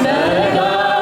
내가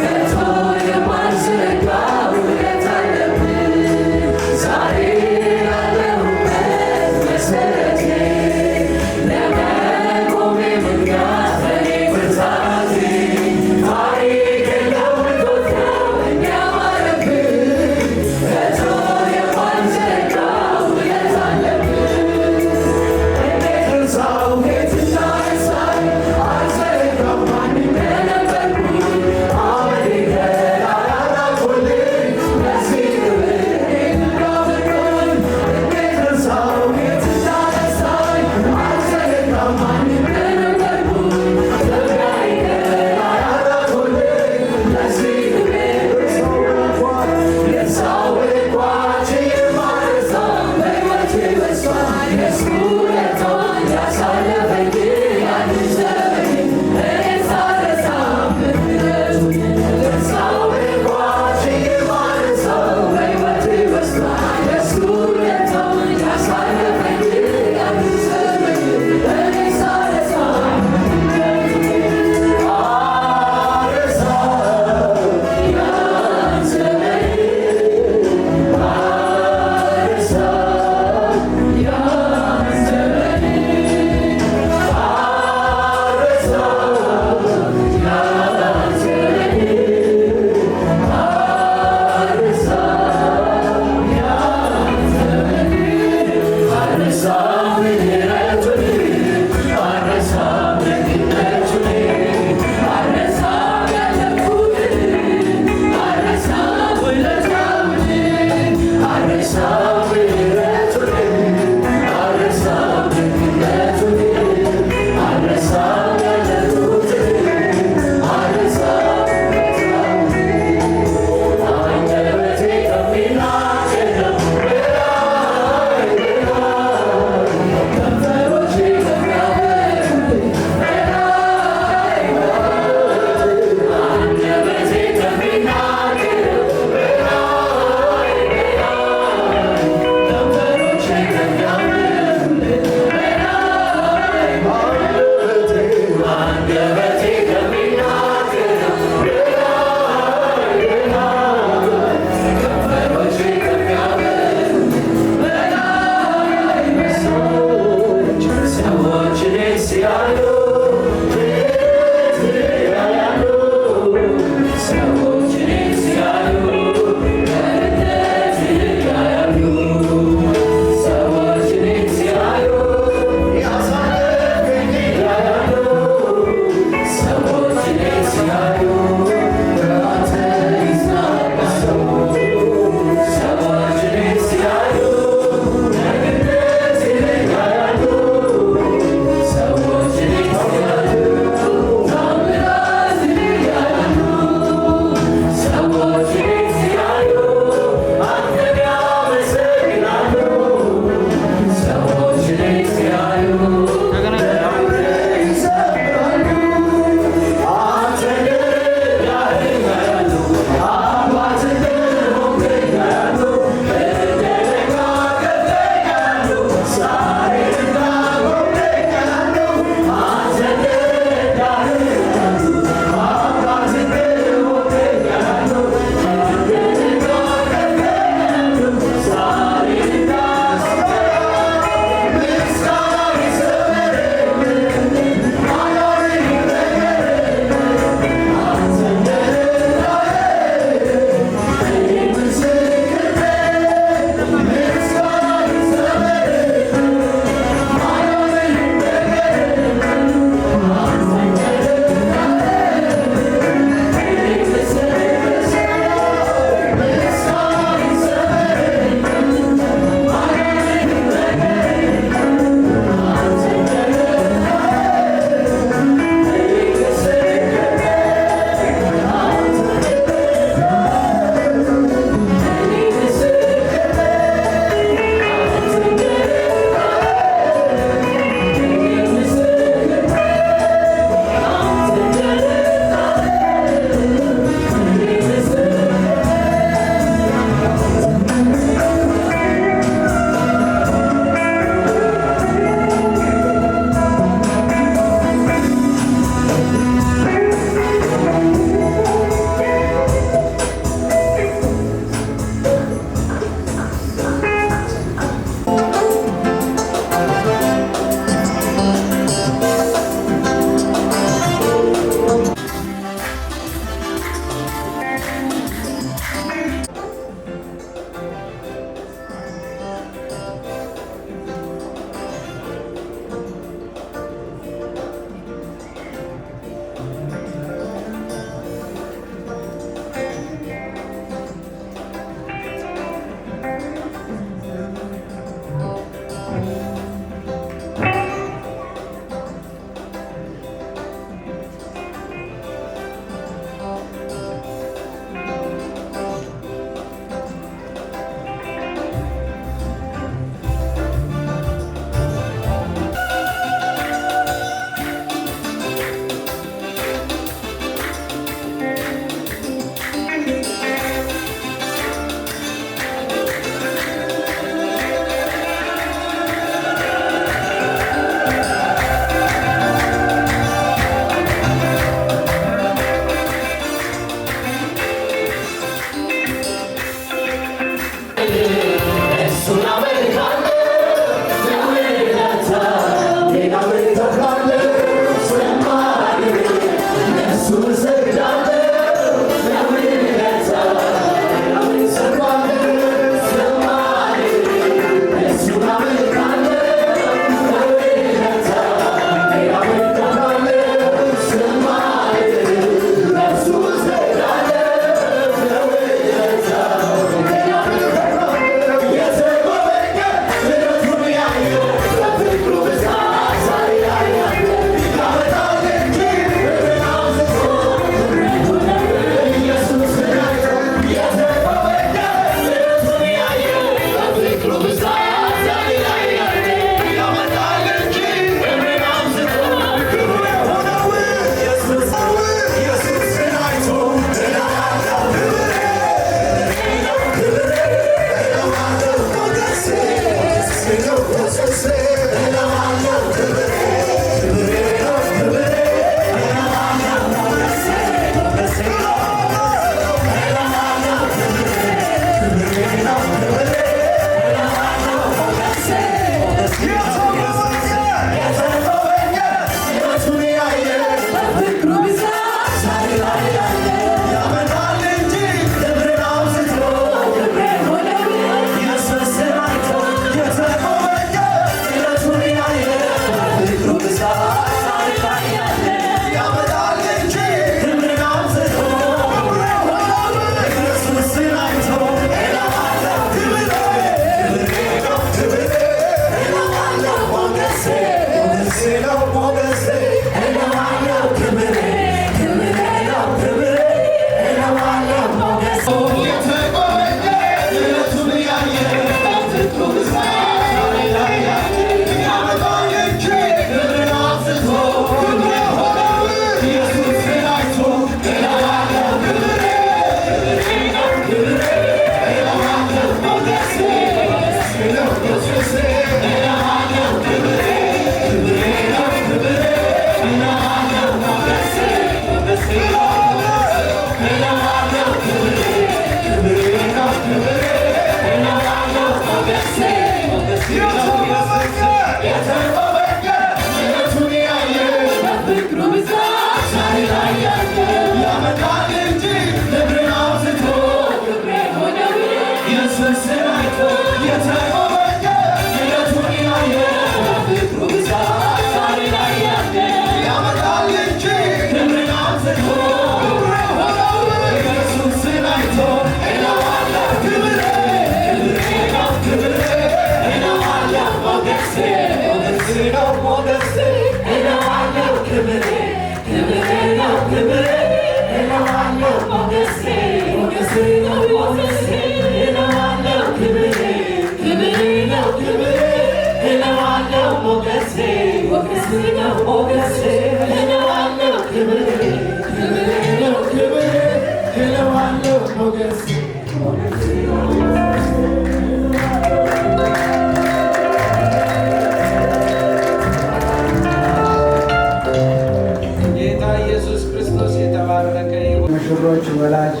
ወላጅ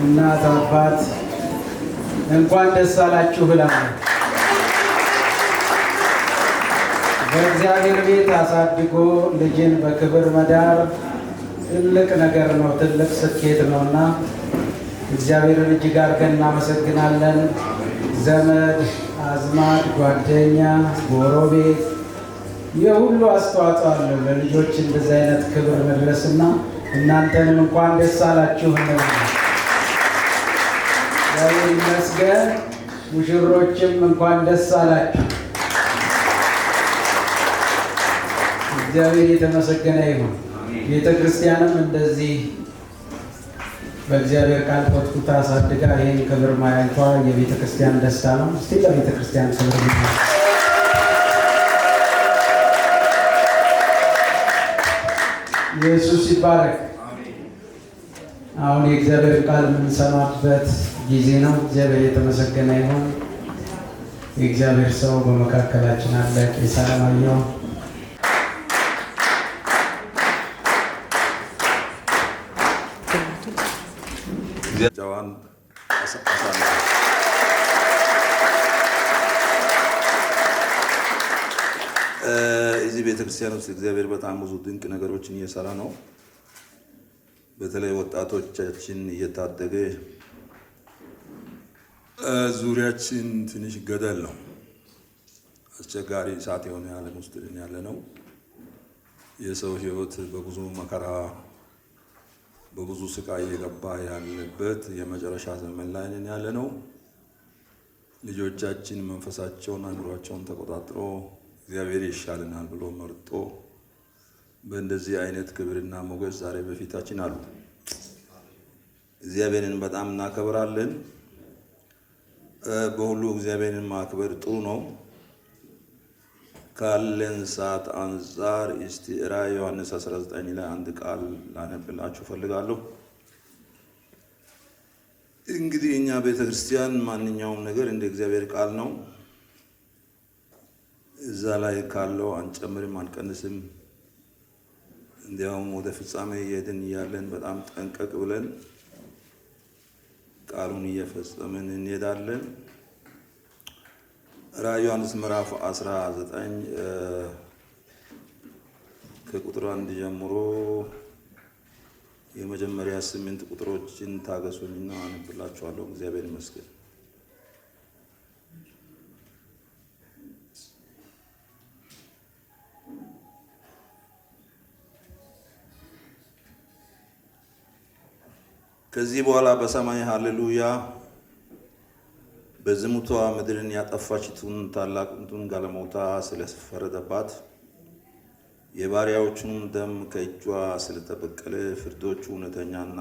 እናት አባት እንኳን ደስ አላችሁ ብለናል። በእግዚአብሔር ቤት አሳድጎ ልጅን በክብር መዳር ትልቅ ነገር ነው፣ ትልቅ ስኬት ነውና እግዚአብሔርን እጅግ አድርገን እናመሰግናለን። ዘመድ አዝማድ፣ ጓደኛ፣ ጎረቤት የሁሉ አስተዋጽኦ አለው ለልጆች እንደዚህ አይነት ክብር መድረስና እናንተንም እንኳን ደስ አላችሁ እንላለን። እግዚአብሔር ይመስገን። ሙሽሮችም እንኳን ደስ አላችሁ። እግዚአብሔር የተመሰገነ ይሁን። ቤተ ክርስቲያንም እንደዚህ በእግዚአብሔር ቃል ኮትኩታ አሳድጋ ይህን ክብር ማየቷ የቤተ ክርስቲያን ደስታ ነው። እስቲ ለቤተ ክርስቲያን ክብር ኢየሱስ ይባረክ። አሁን የእግዚአብሔር ቃል የምንሰማበት ጊዜ ነው። እግዚአብሔር የተመሰገነ ይሁን። የእግዚአብሔር ሰው በመካከላችን አለ። ቄስ አለማየሁ ጃዋን እዚህ ቤተክርስቲያን ውስጥ እግዚአብሔር በጣም ብዙ ድንቅ ነገሮችን እየሰራ ነው። በተለይ ወጣቶቻችን እየታደገ ዙሪያችን ትንሽ ገደል ነው፣ አስቸጋሪ ሰዓት የሆነ ዓለም ውስጥ ያለ ነው። የሰው ሕይወት በብዙ መከራ በብዙ ስቃይ እየገባ ያለበት የመጨረሻ ዘመን ላይ ነን ያለ ነው። ልጆቻችን መንፈሳቸውን አእምሯቸውን ተቆጣጥሮ እግዚአብሔር ይሻልናል ብሎ መርጦ በእንደዚህ አይነት ክብርና ሞገስ ዛሬ በፊታችን አሉ። እግዚአብሔርን በጣም እናከብራለን። በሁሉ እግዚአብሔርን ማክበር ጥሩ ነው። ካለን ሰዓት አንፃር እስቲ ራዕየ ዮሐንስ 19 ላይ አንድ ቃል ላነብላችሁ ፈልጋለሁ። እንግዲህ እኛ ቤተክርስቲያን ማንኛውም ነገር እንደ እግዚአብሔር ቃል ነው። እዛ ላይ ካለው አንጨምርም አንቀንስም። እንዲያውም ወደ ፍጻሜ እየሄድን እያለን በጣም ጠንቀቅ ብለን ቃሉን እየፈጸምን እንሄዳለን። ራዕየ ዮሐንስ ምዕራፍ 19 ከቁጥር 1 ጀምሮ የመጀመሪያ 8 ቁጥሮችን ታገሱኝና አነብላችኋለሁ። እግዚአብሔር ይመስገን። ከዚህ በኋላ በሰማይ ሃሌሉያ በዝሙቷ ምድርን ያጠፋችቱን ታላቅቱን ጋለሞታ ስለፈረደባት የባሪያዎቹንም ደም ከእጇ ስለተበቀለ ፍርዶቹ እውነተኛና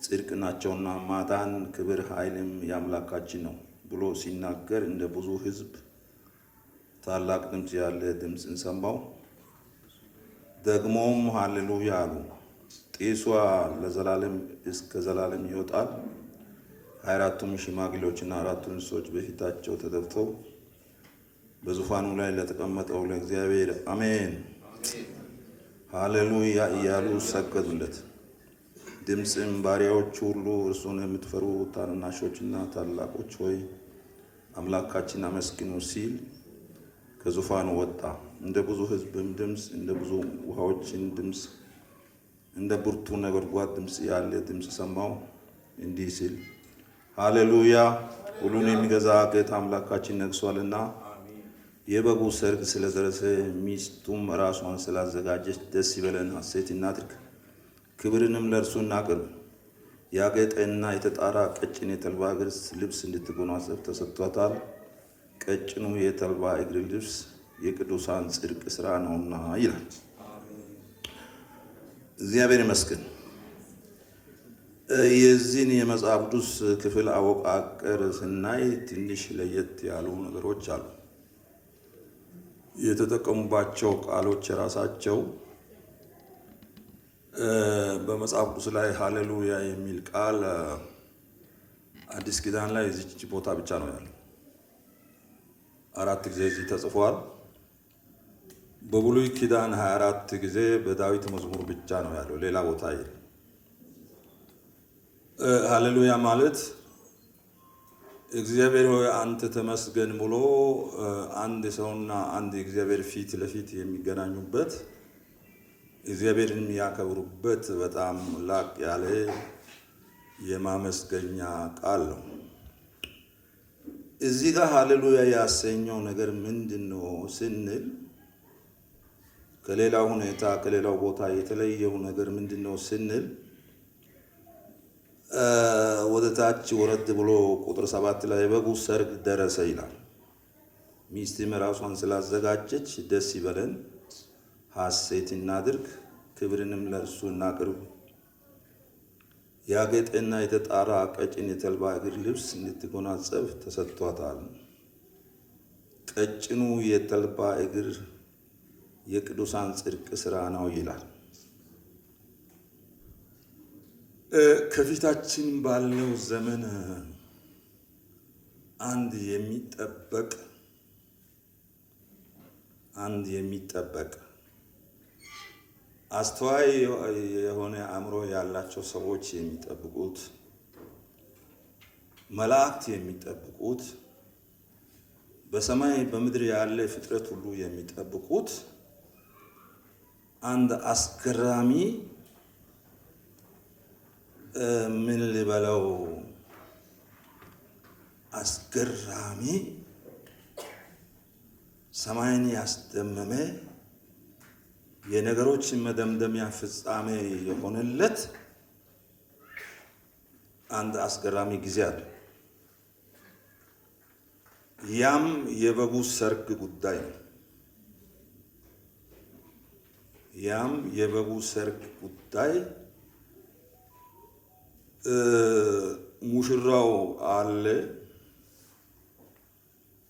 ጽድቅ ናቸውና ማዳን፣ ክብር፣ ኃይልም የአምላካችን ነው ብሎ ሲናገር እንደ ብዙ ሕዝብ ታላቅ ድምፅ ያለ ድምፅን ሰማሁ። ደግሞም ሃሌሉያ አሉ። ጢሷ ለዘላለም እስከ ዘላለም ይወጣል። 24ቱም ሽማግሌዎችና 4ቱ እንስሶች በፊታቸው ተደፍተው በዙፋኑ ላይ ለተቀመጠው ለእግዚአብሔር አሜን ሃሌሉያ እያሉ ሰገዱለት። ድምፅም ባሪያዎቹ ሁሉ እርሱን የምትፈሩ ታናናሾችና ታላቆች ሆይ አምላካችን አመስግኑ ሲል ከዙፋኑ ወጣ። እንደ ብዙ ሕዝብም ድምፅ፣ እንደ ብዙ ውሃዎችን ድምፅ፣ እንደ ብርቱ ነጎድጓድ ድምፅ ያለ ድምፅ ሰማሁ እንዲህ ሲል ሃሌሉያ ሁሉን የሚገዛ ጌታ አምላካችን ነግሷልና የበጉ ሰርግ ስለደረሰ ሚስቱም ራሷን ስላዘጋጀች ደስ ይበለን፣ ሐሴት እናድርግ፣ ክብርንም ለእርሱ እናቅርብ። ያጌጠና የተጣራ ቀጭን የተልባ እግር ልብስ እንድትጎናጸፍ ተሰጥቷታል። ቀጭኑ የተልባ እግር ልብስ የቅዱሳን ጽድቅ ስራ ነውና ይላል። እግዚአብሔር ይመስገን። የዚህን የመጽሐፍ ቅዱስ ክፍል አወቃቀር ስናይ ትንሽ ለየት ያሉ ነገሮች አሉ። የተጠቀሙባቸው ቃሎች የራሳቸው በመጽሐፍ ቅዱስ ላይ ሃሌሉያ የሚል ቃል አዲስ ኪዳን ላይ እዚች ቦታ ብቻ ነው ያለው። 4 ጊዜ እዚህ ተጽፏል። በብሉይ ኪዳን 24 ጊዜ በዳዊት መዝሙር ብቻ ነው ያለው፣ ሌላ ቦታ የለም። ሃሌሉያ ማለት እግዚአብሔር ሆይ አንተ ተመስገን ብሎ አንድ ሰውና አንድ እግዚአብሔር ፊት ለፊት የሚገናኙበት እግዚአብሔርን የሚያከብሩበት በጣም ላቅ ያለ የማመስገኛ ቃል ነው። እዚህ ጋር ሃሌሉያ ያሰኘው ነገር ምንድነው ስንል ከሌላው ሁኔታ ከሌላው ቦታ የተለየው ነገር ምንድነው ስንል ወደ ታች ወረድ ብሎ ቁጥር 7 ላይ በጉ ሰርግ ደረሰ ይላል። ሚስትም ራሷን ስላዘጋጀች ደስ ይበለን፣ ሐሴት እናድርግ፣ ክብርንም ለእርሱ እናቅርብ። ያጌጠና የተጣራ ቀጭን የተልባ እግር ልብስ እንድትጎናጸፍ ተሰጥቷታል። ቀጭኑ የተልባ እግር የቅዱሳን ጽድቅ ስራ ነው ይላል። ከፊታችን ባለው ዘመን አንድ የሚጠበቅ አስተዋይ የሆነ አእምሮ ያላቸው ሰዎች የሚጠብቁት፣ መላእክት የሚጠብቁት፣ በሰማይ በምድር ያለ ፍጥረት ሁሉ የሚጠብቁት አንድ አስገራሚ ምን ልበለው አስገራሚ ሰማይን ያስደመመ የነገሮች መደምደሚያ ፍጻሜ የሆነለት አንድ አስገራሚ ጊዜ አለ። ያም የበጉ ሰርግ ጉዳይ ነው። ያም የበጉ ሰርግ ጉዳይ ሙሽራው አለ፣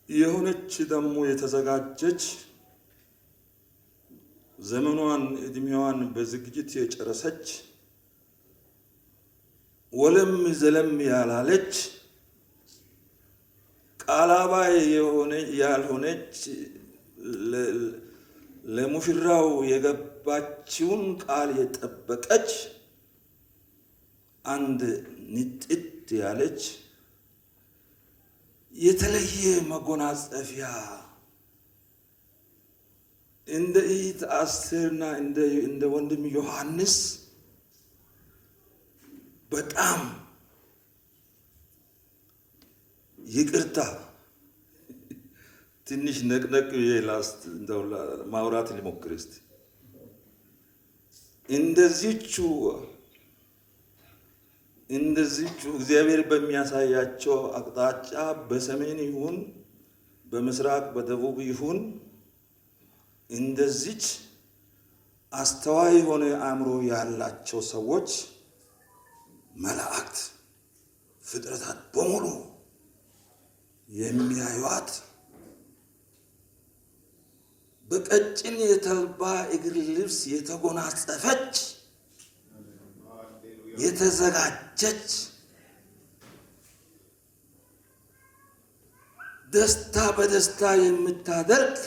የሆነች ደግሞ የተዘጋጀች ዘመኗን እድሜዋን በዝግጅት የጨረሰች ወለም ዘለም ያላለች ቃላባይ ያልሆነች ለሙሽራው የገባችውን ቃል የጠበቀች አንድ ንጥት ያለች የተለየ መጎናጸፊያ እንደ እህት አስቴርና እንደ ወንድም ዮሐንስ በጣም ይቅርታ ትንሽ ነቅነቅ የላስት እንደው ማውራት ሊሞክር እስቲ እንደዚቹ እግዚአብሔር በሚያሳያቸው አቅጣጫ በሰሜን ይሁን በምስራቅ በደቡብ ይሁን እንደዚች አስተዋይ የሆነ አእምሮ ያላቸው ሰዎች መላእክት ፍጥረታት በሙሉ የሚያዩት በቀጭን የተልባ እግር ልብስ የተጎናጸፈች የተዘጋጀች ደስታ በደስታ የምታደርግ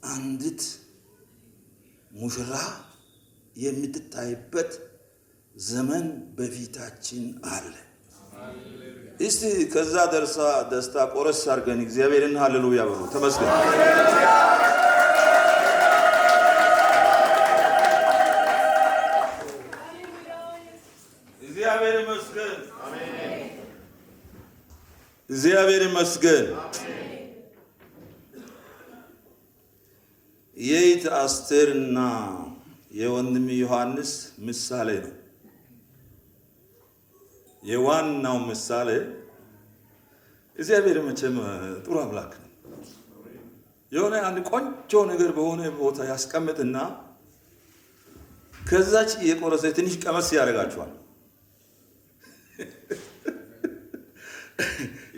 አንዲት ሙሽራ የምትታይበት ዘመን በፊታችን አለ። እስቲ ከዛ ደስታ ቆረስ አድርገን እግዚአብሔርን ሃሌሉያ በሉ። ተመስገን። እግዚአብሔር ይመስገን። እግዚአብሔር ይመስገን። የእህት አስቴርና የወንድም ዮሐንስ ምሳሌ ነው። የዋናው ምሳሌ እግዚአብሔር መቼም ጥሩ አምላክ ነው። የሆነ አንድ ቆንጆ ነገር በሆነ ቦታ ያስቀምጥና ከዛች የቆረሰ ትንሽ ቀመስ ያደርጋቸዋል።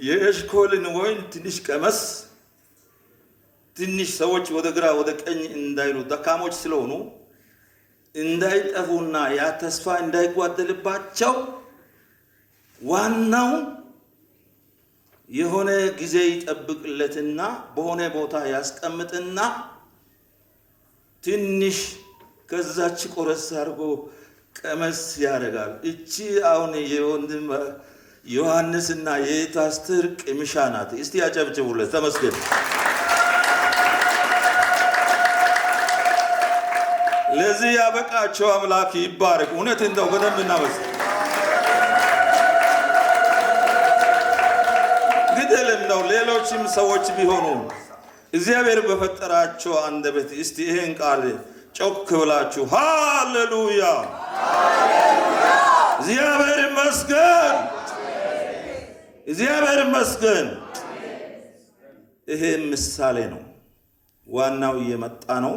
የእሽኮልን ወይን ትንሽ ቀመስ ትንሽ ሰዎች ወደ ግራ ወደ ቀኝ እንዳይሉ ደካሞች ስለሆኑ እንዳይጠፉና ያ ተስፋ እንዳይጓደልባቸው ዋናው የሆነ ጊዜ ይጠብቅለትና በሆነ ቦታ ያስቀምጥና ትንሽ ከዛች ቆረስ አድርጎ ቀመስ ያደርጋል። እቺ አሁን የወንድም ዮሐንስና የእህት አስቴር ቅምሻ ናት። እስቲ ያጨብጭቡለት። ተመስገን። ለዚህ ያበቃቸው አምላክ ይባረክ። እውነት እንደው በደንብ እናመስግን። ግደልም ነው ሌሎችም ሰዎች ቢሆኑ እግዚአብሔር በፈጠራቸው አንደበት እስቲ ይሄን ቃል ጮክ ብላችሁ ሃሌሉያ እግዚአብሔር ይመስገን፣ እግዚአብሔር ይመስገን። ይሄ ምሳሌ ነው። ዋናው እየመጣ ነው።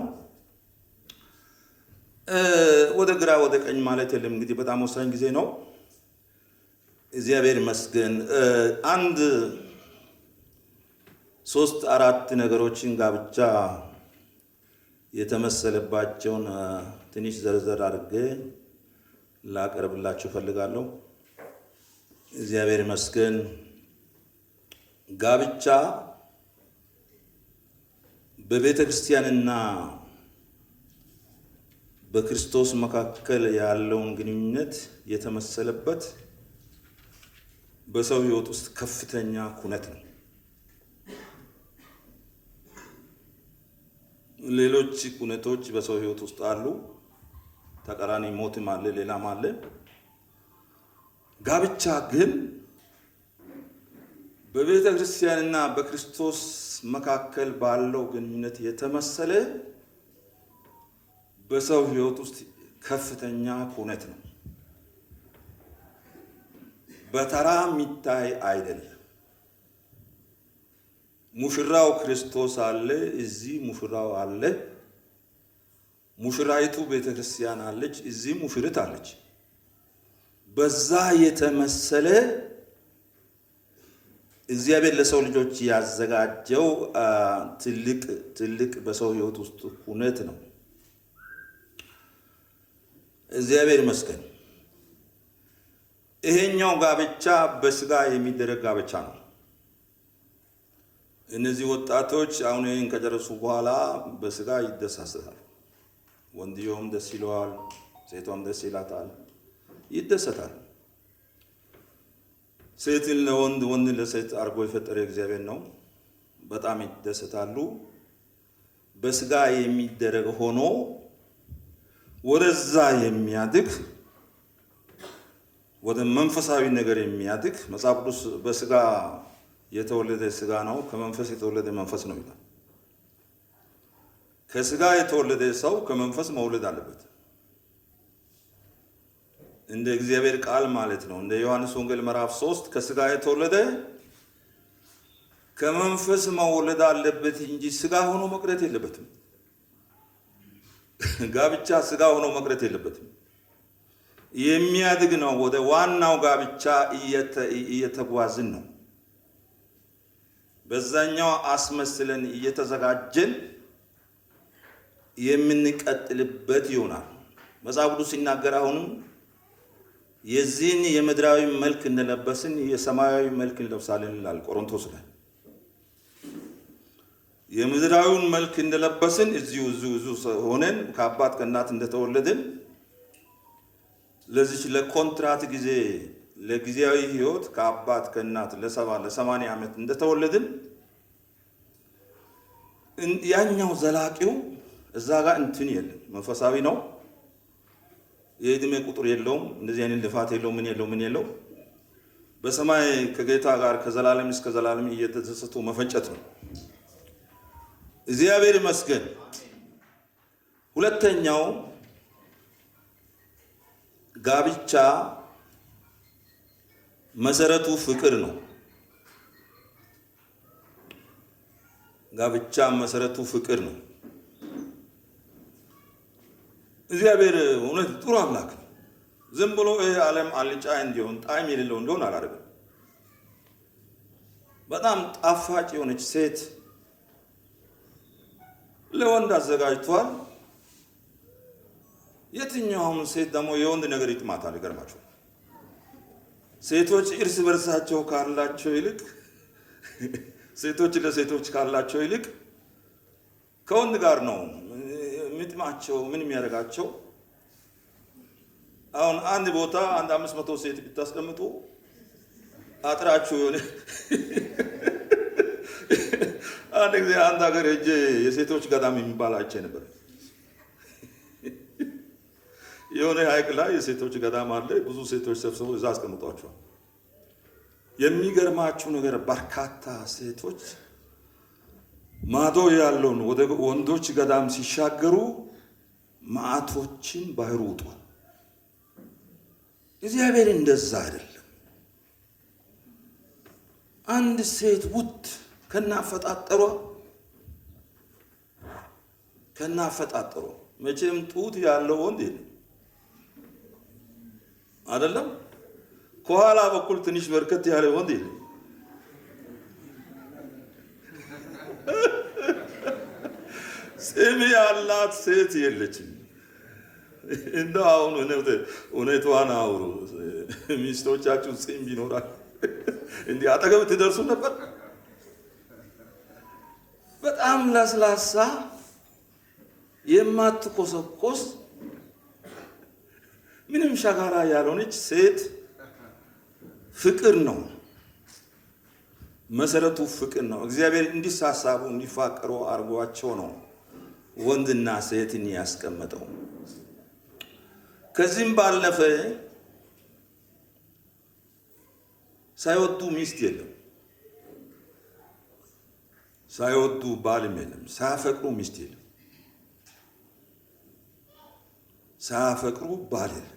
ወደ ግራ ወደ ቀኝ ማለት የለም። እንግዲህ በጣም ወሳኝ ጊዜ ነው። እግዚአብሔር ይመስገን። አንድ 3-4 ነገሮችን ጋብቻ የተመሰለባቸውን ትንሽ ዘርዘር አድርጌ ላቀርብላችሁ ፈልጋለሁ። እግዚአብሔር ይመስገን። ጋብቻ በቤተ ክርስቲያንና በክርስቶስ መካከል ያለውን ግንኙነት የተመሰለበት በሰው ሕይወት ውስጥ ከፍተኛ ኩነት ነው። ሌሎች ኩነቶች በሰው ሕይወት ውስጥ አሉ። ተቃራኒ ሞትም አለ፣ ሌላም አለ። ጋብቻ ግን በቤተ ክርስቲያንና በክርስቶስ መካከል ባለው ግንኙነት የተመሰለ በሰው ሕይወት ውስጥ ከፍተኛ ኩነት ነው። በተራ የሚታይ አይደለም። ሙሽራው ክርስቶስ አለ፣ እዚህ ሙሽራው አለ። ሙሽራይቱ ቤተ ክርስቲያን አለች፣ እዚህ ሙሽሪት አለች። በዛ የተመሰለ እግዚአብሔር ለሰው ልጆች ያዘጋጀው ትልቅ በሰው ሕይወት ውስጥ ኩነት ነው። እግዚአብሔር ይመስገን። ይሄኛው ጋብቻ በስጋ የሚደረግ ጋብቻ ነው። እነዚህ ወጣቶች አሁን ይህን ከጨረሱ በኋላ በስጋ ይደሳሰታል። ወንድየውም ደስ ይለዋል፣ ሴቷም ደስ ይላታል፣ ይደሰታል። ሴትን ለወንድ ወንድን ለሴት አድርጎ የፈጠረ እግዚአብሔር ነው። በጣም ይደሰታሉ። በስጋ የሚደረግ ሆኖ ወደዛ የሚያድግ ወደ መንፈሳዊ ነገር የሚያድግ መጽሐፍ ቅዱስ በስጋ የተወለደ ስጋ ነው፣ ከመንፈስ የተወለደ መንፈስ ነው ይላል። ከስጋ የተወለደ ሰው ከመንፈስ መውለድ አለበት፣ እንደ እግዚአብሔር ቃል ማለት ነው። እንደ ዮሐንስ ወንጌል ምዕራፍ 3 ከስጋ የተወለደ ከመንፈስ መውለድ አለበት እንጂ ስጋ ሆኖ መቅረት የለበትም። ጋብቻ ስጋ ሆኖ መቅረት የለበትም። የሚያድግ ነው። ወደ ዋናው ጋብቻ እየተጓዝን ነው። በዛኛው አስመስለን እየተዘጋጀን የምንቀጥልበት ይሆናል። መጽሐፍ ቅዱስ ሲናገር አሁንም የዚህን የምድራዊ መልክ እንደለበስን የሰማያዊ መልክ እንለብሳለን ይላል ቆሮንቶስ ላይ። የምድራዊውን መልክ እንደለበስን እዚሁ ሆነን ከአባት ከእናት እንደተወለድን ለዚች ለኮንትራት ጊዜ ለጊዜያዊ ህይወት ከአባት ከእናት ለ80 ዓመት እንደተወለድን ያኛው ዘላቂው እዛ ጋር እንትን የለም። መንፈሳዊ ነው። የእድሜ ቁጥር የለውም። እንደዚህ አይነት ልፋት የለውም። ምን የለው በሰማይ ከጌታ ጋር ከዘላለም እስከ ዘላለም እየተደሰቱ መፈንጨት ነው። እግዚአብሔር ይመስገን። ሁለተኛው ጋብቻ መሰረቱ ፍቅር ነው። ጋብቻ መሰረቱ ፍቅር ነው። እግዚአብሔር እውነት ጥሩ አምላክ ነው። ዝም ብሎ ይሄ ዓለም አልጫ እንዲሆን ጣዕም የሌለው እንዲሆን አላደረገም። በጣም ጣፋጭ የሆነች ሴት ለወንድ አዘጋጅቷል። የትኛውም ሴት ደግሞ የወንድ ነገር ይጥማታል። ይገርማቸው ሴቶች እርስ በርሳቸው ካላቸው ይልቅ ሴቶች ለሴቶች ካላቸው ይልቅ ከወንድ ጋር ነው የሚጥማቸው። ምን የሚያደርጋቸው? አሁን አንድ ቦታ 500 ሴት ብታስቀምጡ አጥራችሁ የሆነ አንድ ጊዜ አንድ ሀገር ሄጄ የሴቶች ገዳም የሚባል አይቼ ነበር። የሆነ ሐይቅ ላይ የሴቶች ገዳም አለ። ብዙ ሴቶች ሰብስበው እዛ አስቀምጧቸዋል። የሚገርማችሁ ነገር በርካታ ሴቶች ማዶ ያለውን ወደ ወንዶች ገዳም ሲሻገሩ ማዕቶችን ባህሩ ውጧል። እግዚአብሔር እንደዛ አይደለም። አንድ ሴት ውድ ከናፈጣጠሯ መቼም ጡት ያለው ወንድ የለም አይደለም። ከኋላ በኩል ትንሽ በርከት ያለ ወንድ የለም። ፂም ያላት ሴት የለችም። እንደው አሁን እውነቷን አውሩ። ሚስቶቻችሁ ፂም ቢኖራል እንዲህ አጠገብ ትደርሱ ነበር። በጣም ለስላሳ የማትኮሰኮስ ምንም ሸካራ ያልሆነች ሴት ፍቅር ነው። መሰረቱ ፍቅር ነው። እግዚአብሔር እንዲሳሳቡ እንዲፋቀሩ አድርጓቸው ነው ወንድና ሴትን ያስቀመጠው። ከዚህም ባለፈ ሳይወዱ ሚስት የለም፣ ሳይወዱ ባልም የለም፣ ሳያፈቅሩ ሚስት የለም፣ ሳያፈቅሩ ባል የለም።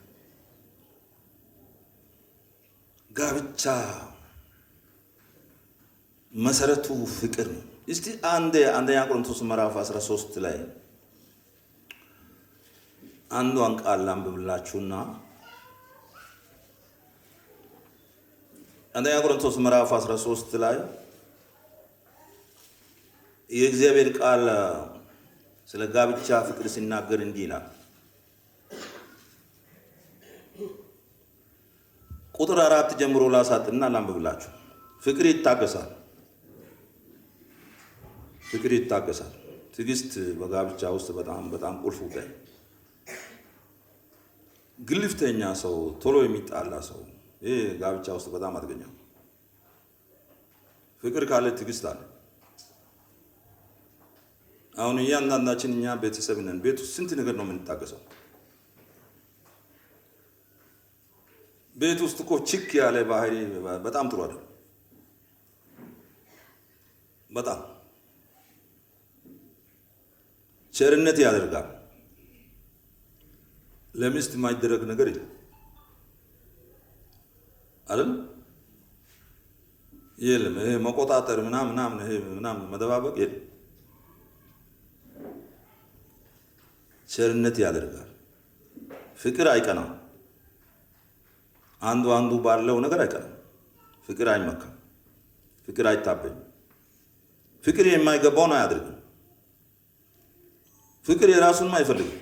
ጋብቻ መሰረቱ ፍቅር ነው። እስቲ አንደኛ ቆሮንቶስ ምዕራፍ 13 ላይ አንዷን ቃል ላንብብላችሁና አንደኛ ቆሮንቶስ ምዕራፍ 13 ላይ የእግዚአብሔር ቃል ስለ ጋብቻ ፍቅር ሲናገር እንዲህ ይላል። ቁጥር 4 ጀምሮ ላሳጥና ላንብብላችሁ። ፍቅር ይታገሳል። ትዕግስት በጋብቻ ውስጥ በጣም ቁልፍ ጉዳይ። ግልፍተኛ ሰው፣ ቶሎ የሚጣላ ሰው ይሄ ጋብቻ ውስጥ በጣም አደገኛ። ፍቅር ካለ ትዕግስት አለ። አሁን እያንዳንዳችን እኛ ቤተሰብ ነን። ቤት ውስጥ ስንት ነገር ነው የምንታገሰው። ቤት ውስጥ እኮ ችክ ያለ ባህሪ በጣም ጥሩ አይደለም። በጣም ቸርነት ያደርጋል። ለሚስት የማይደረግ ነገር የለም አይደል? የለም። ይሄ መቆጣጠር ምናምን መደባበቅ የለም። ቸርነት ያደርጋል። ፍቅር አይቀናም። አንዱ ባለው ነገር አይቀናም። ፍቅር አይመካም። ፍቅር አይታበይም። ፍቅር የማይገባውን አያደርግም። ፍቅር የራሱንም አይፈልግም።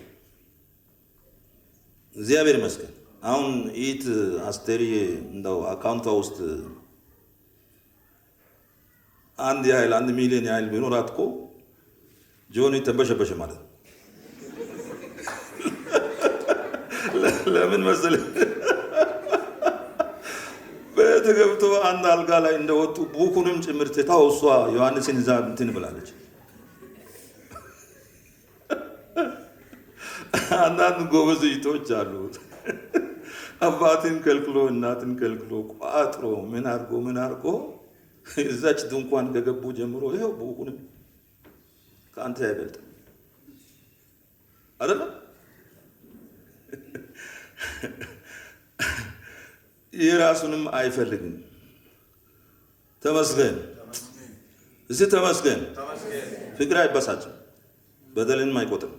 እግዚአብሔር ይመስገን። አሁን ኢት አስቴሪ እንደው አካውንቷ ውስጥ 1 ሚሊዮን ያህል ቢኖራት እኮ ጆኒ ተንበሸበሸ ማለት ነው። ለምን መሰለህ? ቤት ገብቶ አንድ አልጋ ላይ እንደወጡ ቡኩንም ጭምር ትታው እሷ ዮሐንስን ይዛ እንትን ብላለች። አንዳንድ ጎበዝ እህቶች አሉ። አባትን ከልክሎ እናትን ከልክሎ ቋጥሮ ምን አድርጎ እዛች ድንኳን ከገቡ ጀምሮ ይኸው ቡኩንም ከአንተ አይበልጥም አይደለም። የራሱንም አይፈልግም። ተመስገን። እዚህ ተመስገን። ፍቅር አይበሳጭም፣ በደልንም አይቆጥርም።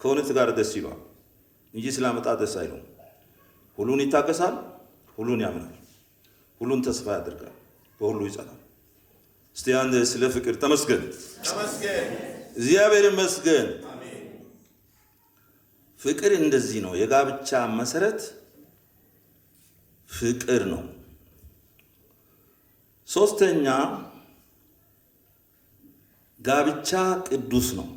ከእውነት ጋር ደስ ይለዋል እንጂ ስላመጣ ደስ አይለውም። ሁሉን ይታገሳል፣ ሁሉን ያምናል፣ ሁሉን ተስፋ ያደርጋል፣ በሁሉ ይጸናል። እስቲ አንድ ስለ ፍቅር ተመስገን። እግዚአብሔር ይመስገን። ፍቅር እንደዚህ ነው። የጋብቻ መሰረት ፍቅር ነው። ሶስተኛ ጋብቻ ቅዱስ ነው።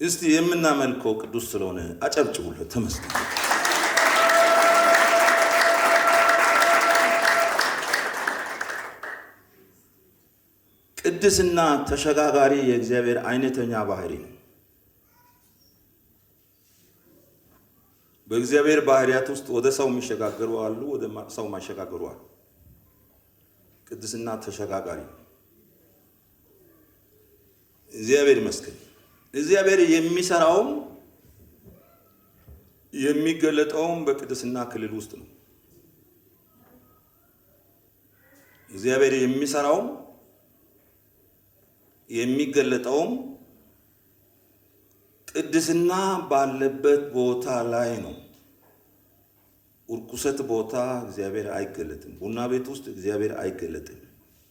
እስቲ የምናመልከው ቅዱስ ስለሆነ አጨብጭቡለት። ተመስገን። ቅድስና ተሸጋጋሪ የእግዚአብሔር አይነተኛ ባህሪ ነው። በእግዚአብሔር ባህሪያት ውስጥ ወደ ሰው የሚሸጋገሩ አሉ፣ ወደ ሰው ማይሸጋገሩ አሉ። ቅድስና ተሸጋጋሪ ነው። እግዚአብሔር ይመስገን። እግዚአብሔር የሚሰራውም የሚገለጠውም በቅድስና ክልል ውስጥ ነው። እግዚአብሔር የሚሰራውም የሚገለጠውም ቅድስና ባለበት ቦታ ላይ ነው። እርኩሰት ቦታ እግዚአብሔር አይገለጥም። ቡና ቤት ውስጥ እግዚአብሔር አይገለጥም።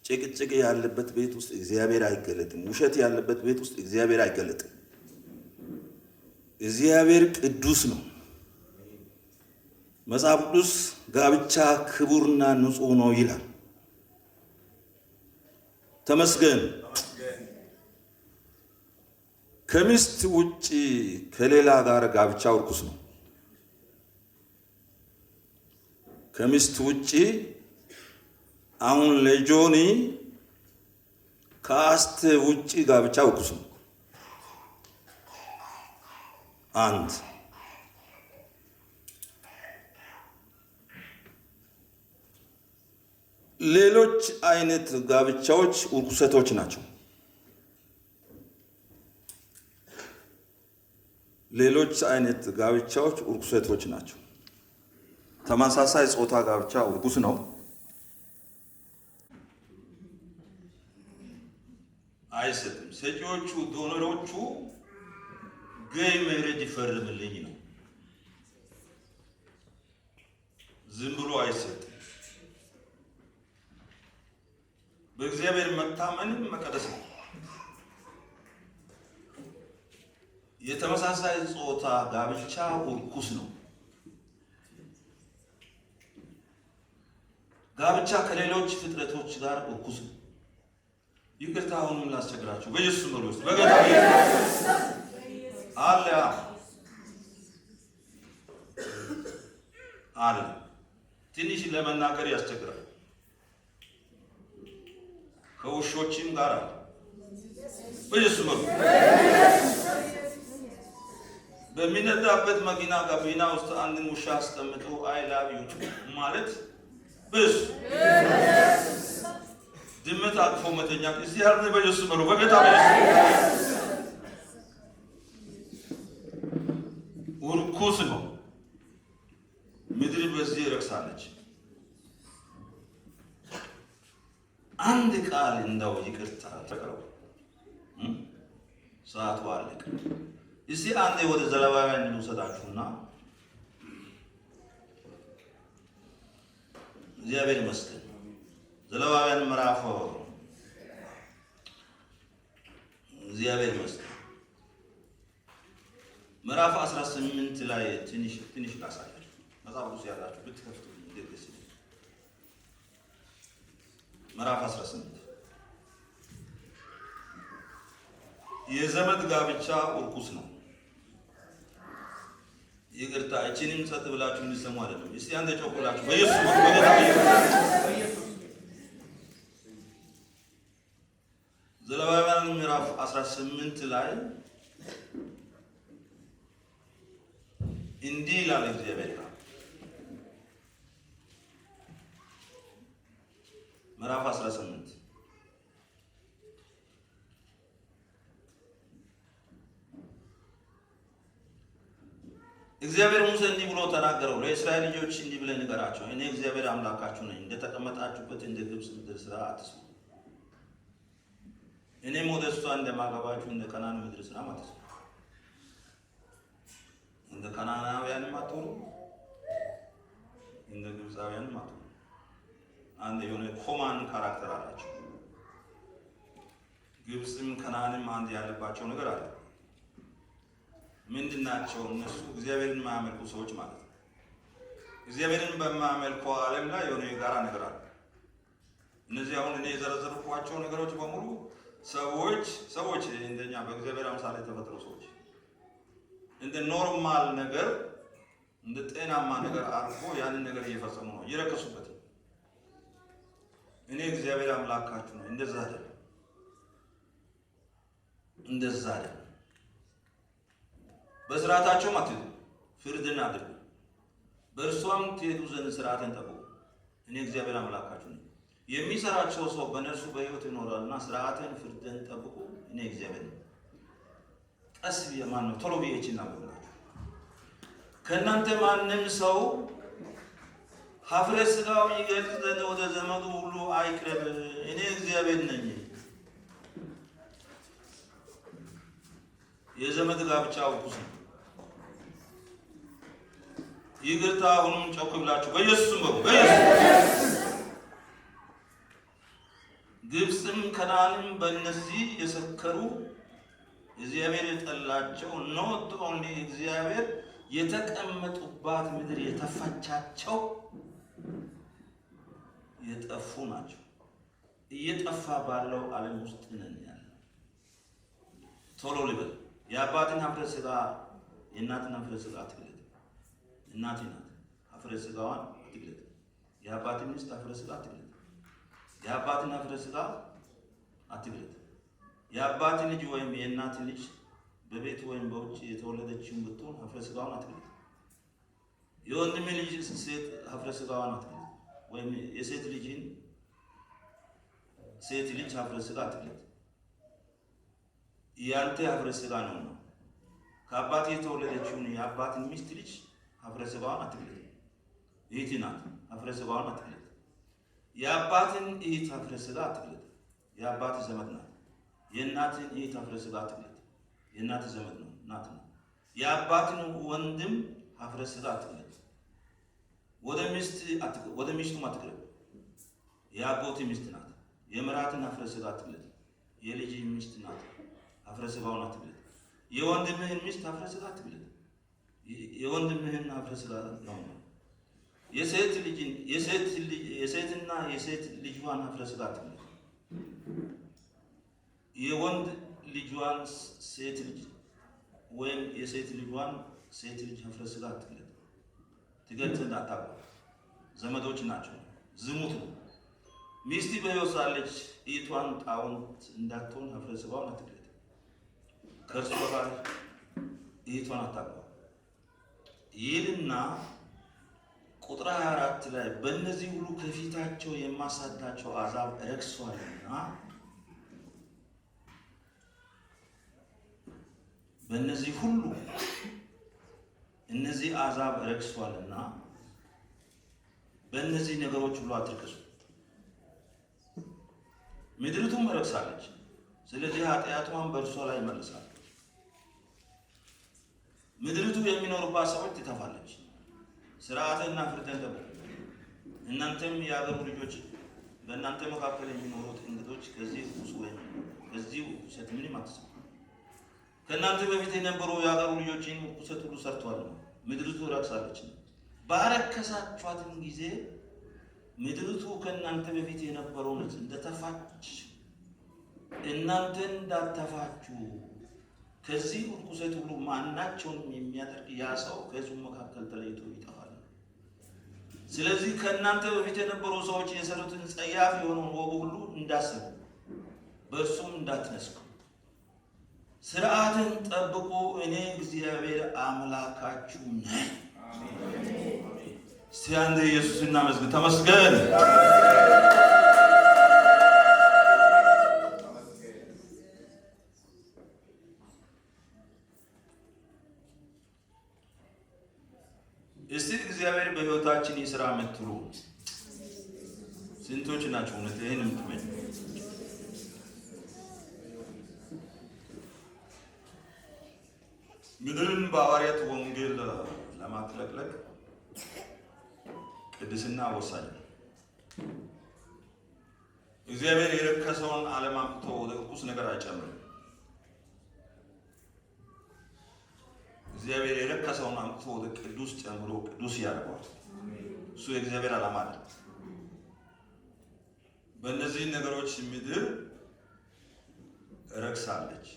ጭቅጭቅ ያለበት ቤት ውስጥ እግዚአብሔር አይገለጥም። ውሸት ያለበት ቤት ውስጥ እግዚአብሔር አይገለጥም። እግዚአብሔር ቅዱስ ነው። መጽሐፍ ቅዱስ ጋብቻ ክቡርና ንጹሕ ነው ይላል። ተመስገን። ከሚስት ውጪ ከሌላ ጋር ጋብቻ ርኩስ ነው። ከሚስት ውጪ አሁን ለጆኒ ከአስት ውጪ ጋብቻ ርኩስ ነው። አንድ ሌሎች አይነት ጋብቻዎች ርኩሰቶች ናቸው። ሌሎች አይነት ጋብቻዎች ርኩሰቶች ናቸው። ተመሳሳይ ጾታ ጋብቻ ርኩስ ነው። አይሰጥም። ሰጪዎቹ ዶነሮቹ ገይ ሜሬጅ ይፈርምልኝ ነው። ዝም ብሎ አይሰጥም። በእግዚአብሔር መታመንም መቀደስ ነው። የተመሳሳይ ጾታ ጋብቻ ርኩስ ነው። ጋብቻ ከሌሎች ፍጥረቶች ጋር ርኩስ ነው። ይቅርታ አሁንም ላስቸግራችሁ በኢየሱስ ነው ውስጥ በጌታ ኢየሱስ አለ ትንሽ ለመናገር ያስቸግራል። ከውሾችም ጋር አለ በኢየሱስ ነው። በሚነዳበት መኪና ጋቢና ውስጥ አንድን ውሻ አስቀምጦ አይ ላቭ ዩ ማለት በስ ድመት አቅፎ መተኛት እዚህ ያለ በኢየሱስ ነው። በጌታ በኢየሱስ ርኩስ ነው። ምድር በዚህ ረክሳለች። አንድ ቃል እንደው ይቅርታ ተቀረው ሰዓቱ አለቀ። እስቲ አንዴ ወደ ዘሌዋውያን ልውሰዳችሁና እግዚአብሔር ይመስገን ዘሌዋውያን ምዕራፍ እግዚአብሔር ይመስገን ምዕራፍ 18 ላይ ትንሽ ላሳያችሁ። መጽሐፍ ቅዱስ ያላችሁ ብትከፍቱ እንዴት ደስ ይላል። ምዕራፍ 18 የዘመድ ጋብቻ እርኩስ ነው። ይቅርታ እቺንም ጸጥ ብላችሁ እንድትሰሙ አይደለም። እስቲ አንተ ጮኩላችሁ በኢየሱስ ዘሌዋውያን ምዕራፍ 18 ላይ እንዲህ ይላል እግዚአብሔር ቃል። ምዕራፍ 18 እግዚአብሔር ሙሴ እንዲህ ብሎ ተናገረው፣ ለእስራኤል ልጆች እንዲህ ብለህ ንገራቸው፣ እኔ እግዚአብሔር አምላካችሁ ነኝ። እንደተቀመጣችሁበት እንደ ግብፅ ምድር ስራ አትስሩ። እኔም ወደ እሷ እንደማገባችሁ እንደ ከናን ምድር ስራ አትስሩ። እንደ ከናናውያንም አትሆኑ፣ እንደ ግብፃውያንም አትሆኑ። አንድ የሆነ ኮማን ካራክተር አላቸው። ግብፅም ከናንም አንድ ያለባቸው ነገር አለ። ምንድናቸው እነሱ? እግዚአብሔርን የማያመልኩ ሰዎች ማለት ነው። እግዚአብሔርን በማያመልኩ ዓለም ላይ የሆነ የጋራ ነገር አለ። እነዚህ አሁን እኔ የዘረዘርኳቸው ነገሮች በሙሉ ሰዎች እንደኛ በእግዚአብሔር አምሳል የተፈጠሩ ሰዎች እንደ ኖርማል ነገር እንደ ጤናማ ነገር አድርጎ ያንን ነገር እየፈጸሙ ነው እየረከሱበት። እኔ እግዚአብሔር አምላካችሁ ነው። እንደዛ አይደለም። በስርዓታቸውም አትሄዱ፣ ፍርድን አድርጉ፣ በእርሷም ትሄዱ ዘንድ ስርዓትን ጠብቁ። እኔ እግዚአብሔር አምላካችሁ ነኝ። የሚሰራቸው ሰው በነርሱ በሕይወት ይኖራልና ስርዓትን ፍርድን ጠብቁ። እኔ እግዚአብሔር ነኝ። ቀስ ብዬ ማነው ቶሎ ብዬ እናገራችሁ። ከእናንተ ማንም ሰው ኀፍረ ሥጋውን ይገልጥ ዘንድ ወደ ዘመዱ ሁሉ አይቅረብ። እኔ እግዚአብሔር ነኝ። የዘመድ ጋብቻ እርኩስ ነው። ይቅርታ አሁንም ጮክ ብላችሁ በኢየሱስም በሉ በኢየሱስ። ግብፅም ከነዓንም በእነዚህ የሰከሩ እግዚአብሔር የጠላቸው ኖት ኦንሊ እግዚአብሔር የተቀመጡባት ምድር የተፋቻቸው የጠፉ ናቸው። እየጠፋ ባለው ዓለም ውስጥ ነን ያለ። ቶሎ ልበል። የአባትን ኀፍረ ሥጋ የእናትን ኀፍረ ሥጋ አትግለጥ። እናቴ ናት፣ ኀፍረ ሥጋዋን አትግለጥ። የአባትን ሚስት ኀፍረ ሥጋ አትግለጥ። የአባትን ኀፍረ ሥጋ አትግለጥ። የአባትን ልጅ ወይም የእናትን ልጅ በቤት ወይም በውጭ የተወለደችውን ብትሆን ኀፍረ ሥጋዋን አትግለጥ። የወንድም ልጅ ሴት ኀፍረ ሥጋዋን አትግለጥ። ወይም የሴት ልጅን ሴት ልጅ ኀፍረ ሥጋ አትግለጥ። ያንተ ኀፍረ ሥጋ ነውና ከአባት የተወለደችውን የአባትን ሚስት ልጅ ኀፍረ ሥጋዋን አትግለጥ። እህት ናት፣ ኀፍረ ሥጋዋን አትግለጥ። የአባትን እህት ኀፍረ ሥጋ አትግለጥ። የአባት ዘመድ ናት። የእናትን እህት ኀፍረ ሥጋ አትግለጥ። የእናት ዘመድ ነው፣ ናት ነው። የአባትን ወንድም ኀፍረ ሥጋ አትግለጥ። ወደ ሚስቱም አትቅረብ። የአጎት ሚስት ናት። የምራትን ኀፍረ ሥጋ አትግለጥ። የልጅ ሚስት ናት፣ ኀፍረ ሥጋውን አትግለጥ። የወንድምህን ሚስት ኀፍረ ሥጋ አትግለጥ። የወንድምህን ኀፍረ ሥጋ ነው። የሴትና የሴት ልጅዋን ኀፍረ ሥጋ አትግለጥ። የወንድ ልጇን ሴት ልጅ ወይም የሴት ልጇን ሴት ልጅ ኀፍረ ሥጋ አትግለጥ። ትገልጥ ዘንድ አታግባ። ዘመዶች ናቸው፣ ዝሙት ነው። ሚስት በሕይወት ሳለች እህቷን ጣዖት እንዳትሆን ኀፍረ ሥጋዋን አትግለጥ። ከእርሱ ጋር እህቷን አታግባ ይልና ቁጥር 24 ላይ በእነዚህ ሁሉ ከፊታቸው የማሳዳቸው አሕዛብ ረክሷልና በእነዚህ ሁሉ እነዚህ አሕዛብ ረክሷልና በእነዚህ ነገሮች ሁሉ አትርከሱ። ምድሪቱም ረክሳለች፣ ስለዚህ ኃጢአቷን በእርሷ ላይ መልሳል። ምድሪቱ የሚኖሩባት ሰዎች ትጠፋለች። ሥርዓትንና ፍርድን ጠብቁ። እናንተም የአገሩ ልጆች በእናንተ መካከል የሚኖሩት እንግዶች ከዚህ ርኩስ ወይም ከዚህ ርኩሰት ምንም አትስሙ። ከእናንተ በፊት የነበሩ የአገሩ ልጆችን ርኩሰት ሁሉ ሰርተዋል። ምድሪቱ ረክሳለች። ባረከሳችኋትም ጊዜ ምድሪቱ ከእናንተ በፊት የነበረውን እንደተፋች እናንተ እንዳተፋችሁ ከዚህ ርኩሰት ሁሉ ማናቸውንም የሚያደርግ ያ ሰው ከሕዝቡ መካከል ተለይቶ ይጠፋል። ስለዚህ ከእናንተ በፊት የነበሩ ሰዎች የሰሩትን ጸያፍ የሆነውን ወግ ሁሉ እንዳሰቡ በእርሱም እንዳትነስኩ ሥርዓትን ጠብቁ። እኔ እግዚአብሔር አምላካችሁ ነኝ። እስቲ አንዴ ኢየሱስን እናመስግን። ተመስገን። እስቲ እግዚአብሔር በሕይወታችን ይስራ የምትሉ ስንቶች ናቸው? እውነት ይህን የምትመኝ ምድርን በሐዋርያት ወንጌል ለማጥለቅለቅ ቅድስና ወሳኝ ነው። እግዚአብሔር የረከሰውን ዓለም አምጥቶ ወደ ርኩስ ነገር አይጨምርም። እግዚአብሔር የረከሰውን አምጥቶ ወደ ቅዱስ ጨምሮ ቅዱስ ያደርገዋል። እሱ የእግዚአብሔር ዓላማ ነው። በእነዚህ ነገሮች ምድር ረክሳለች፣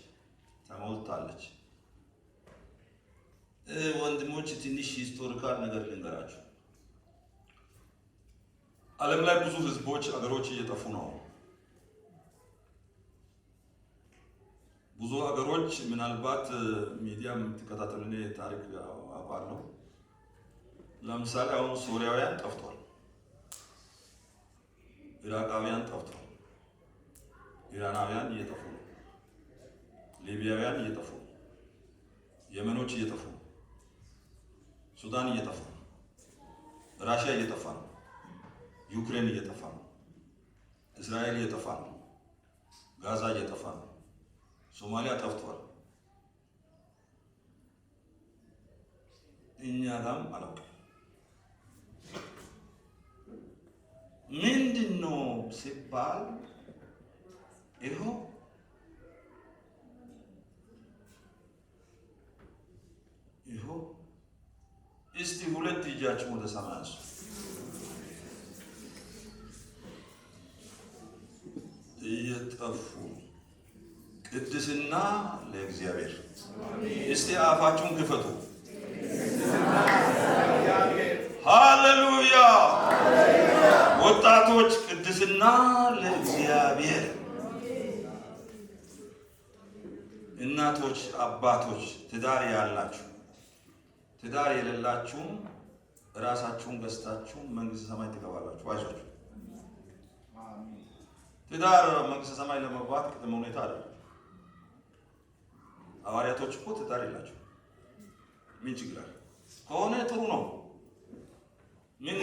ተሞልታለች። ወንድሞች ትንሽ ሂስቶሪካል ነገር ልንገራችሁ። ዓለም ላይ ብዙ ህዝቦች፣ አገሮች እየጠፉ ነው። ብዙ አገሮች ምናልባት ሚዲያ የምትከታተሉ እኔ ታሪክ አውቃለሁ። ለምሳሌ አሁን ሶሪያውያን ጠፍቷል፣ ኢራቃውያን ጠፍቷል፣ ኢራናውያን እየጠፉ ነው፣ ሊቢያውያን እየጠፉ ነው፣ የመኖች እየጠፉ ነው፣ ሱዳን እየጠፋ ነው፣ ራሽያ እየጠፋ ነው፣ ዩክሬን እየጠፋ ነው፣ እስራኤል እየጠፋ ነው፣ ጋዛ እየጠፋ ነው፣ ሶማሊያ ጠፍቷል። እኛ ጋም አላውቅም። ምንድን ነው ሲባል ይኸው እስቲ ሁለት እጃችሁ ወደ ሰማይ አንሱ። እየጠፉ ቅድስና ለእግዚአብሔር። እስቲ አፋችሁን ክፈቱ። ሃሌሉያ! ወጣቶች ቅድስና ለእግዚአብሔር። እናቶች፣ አባቶች፣ ትዳር ያላችሁ ትዳር የሌላችሁም ራሳችሁን ገዝታችሁ መንግስተ ሰማይ ትገባላችሁ። አይዟችሁ። ትዳር መንግስተ ሰማይ ለመግባት ቅድመ ሁኔታ አለ። ሐዋርያቶች እኮ ትዳር የላቸው። ምን ችግር አለ? ከሆነ ጥሩ ነው። ምን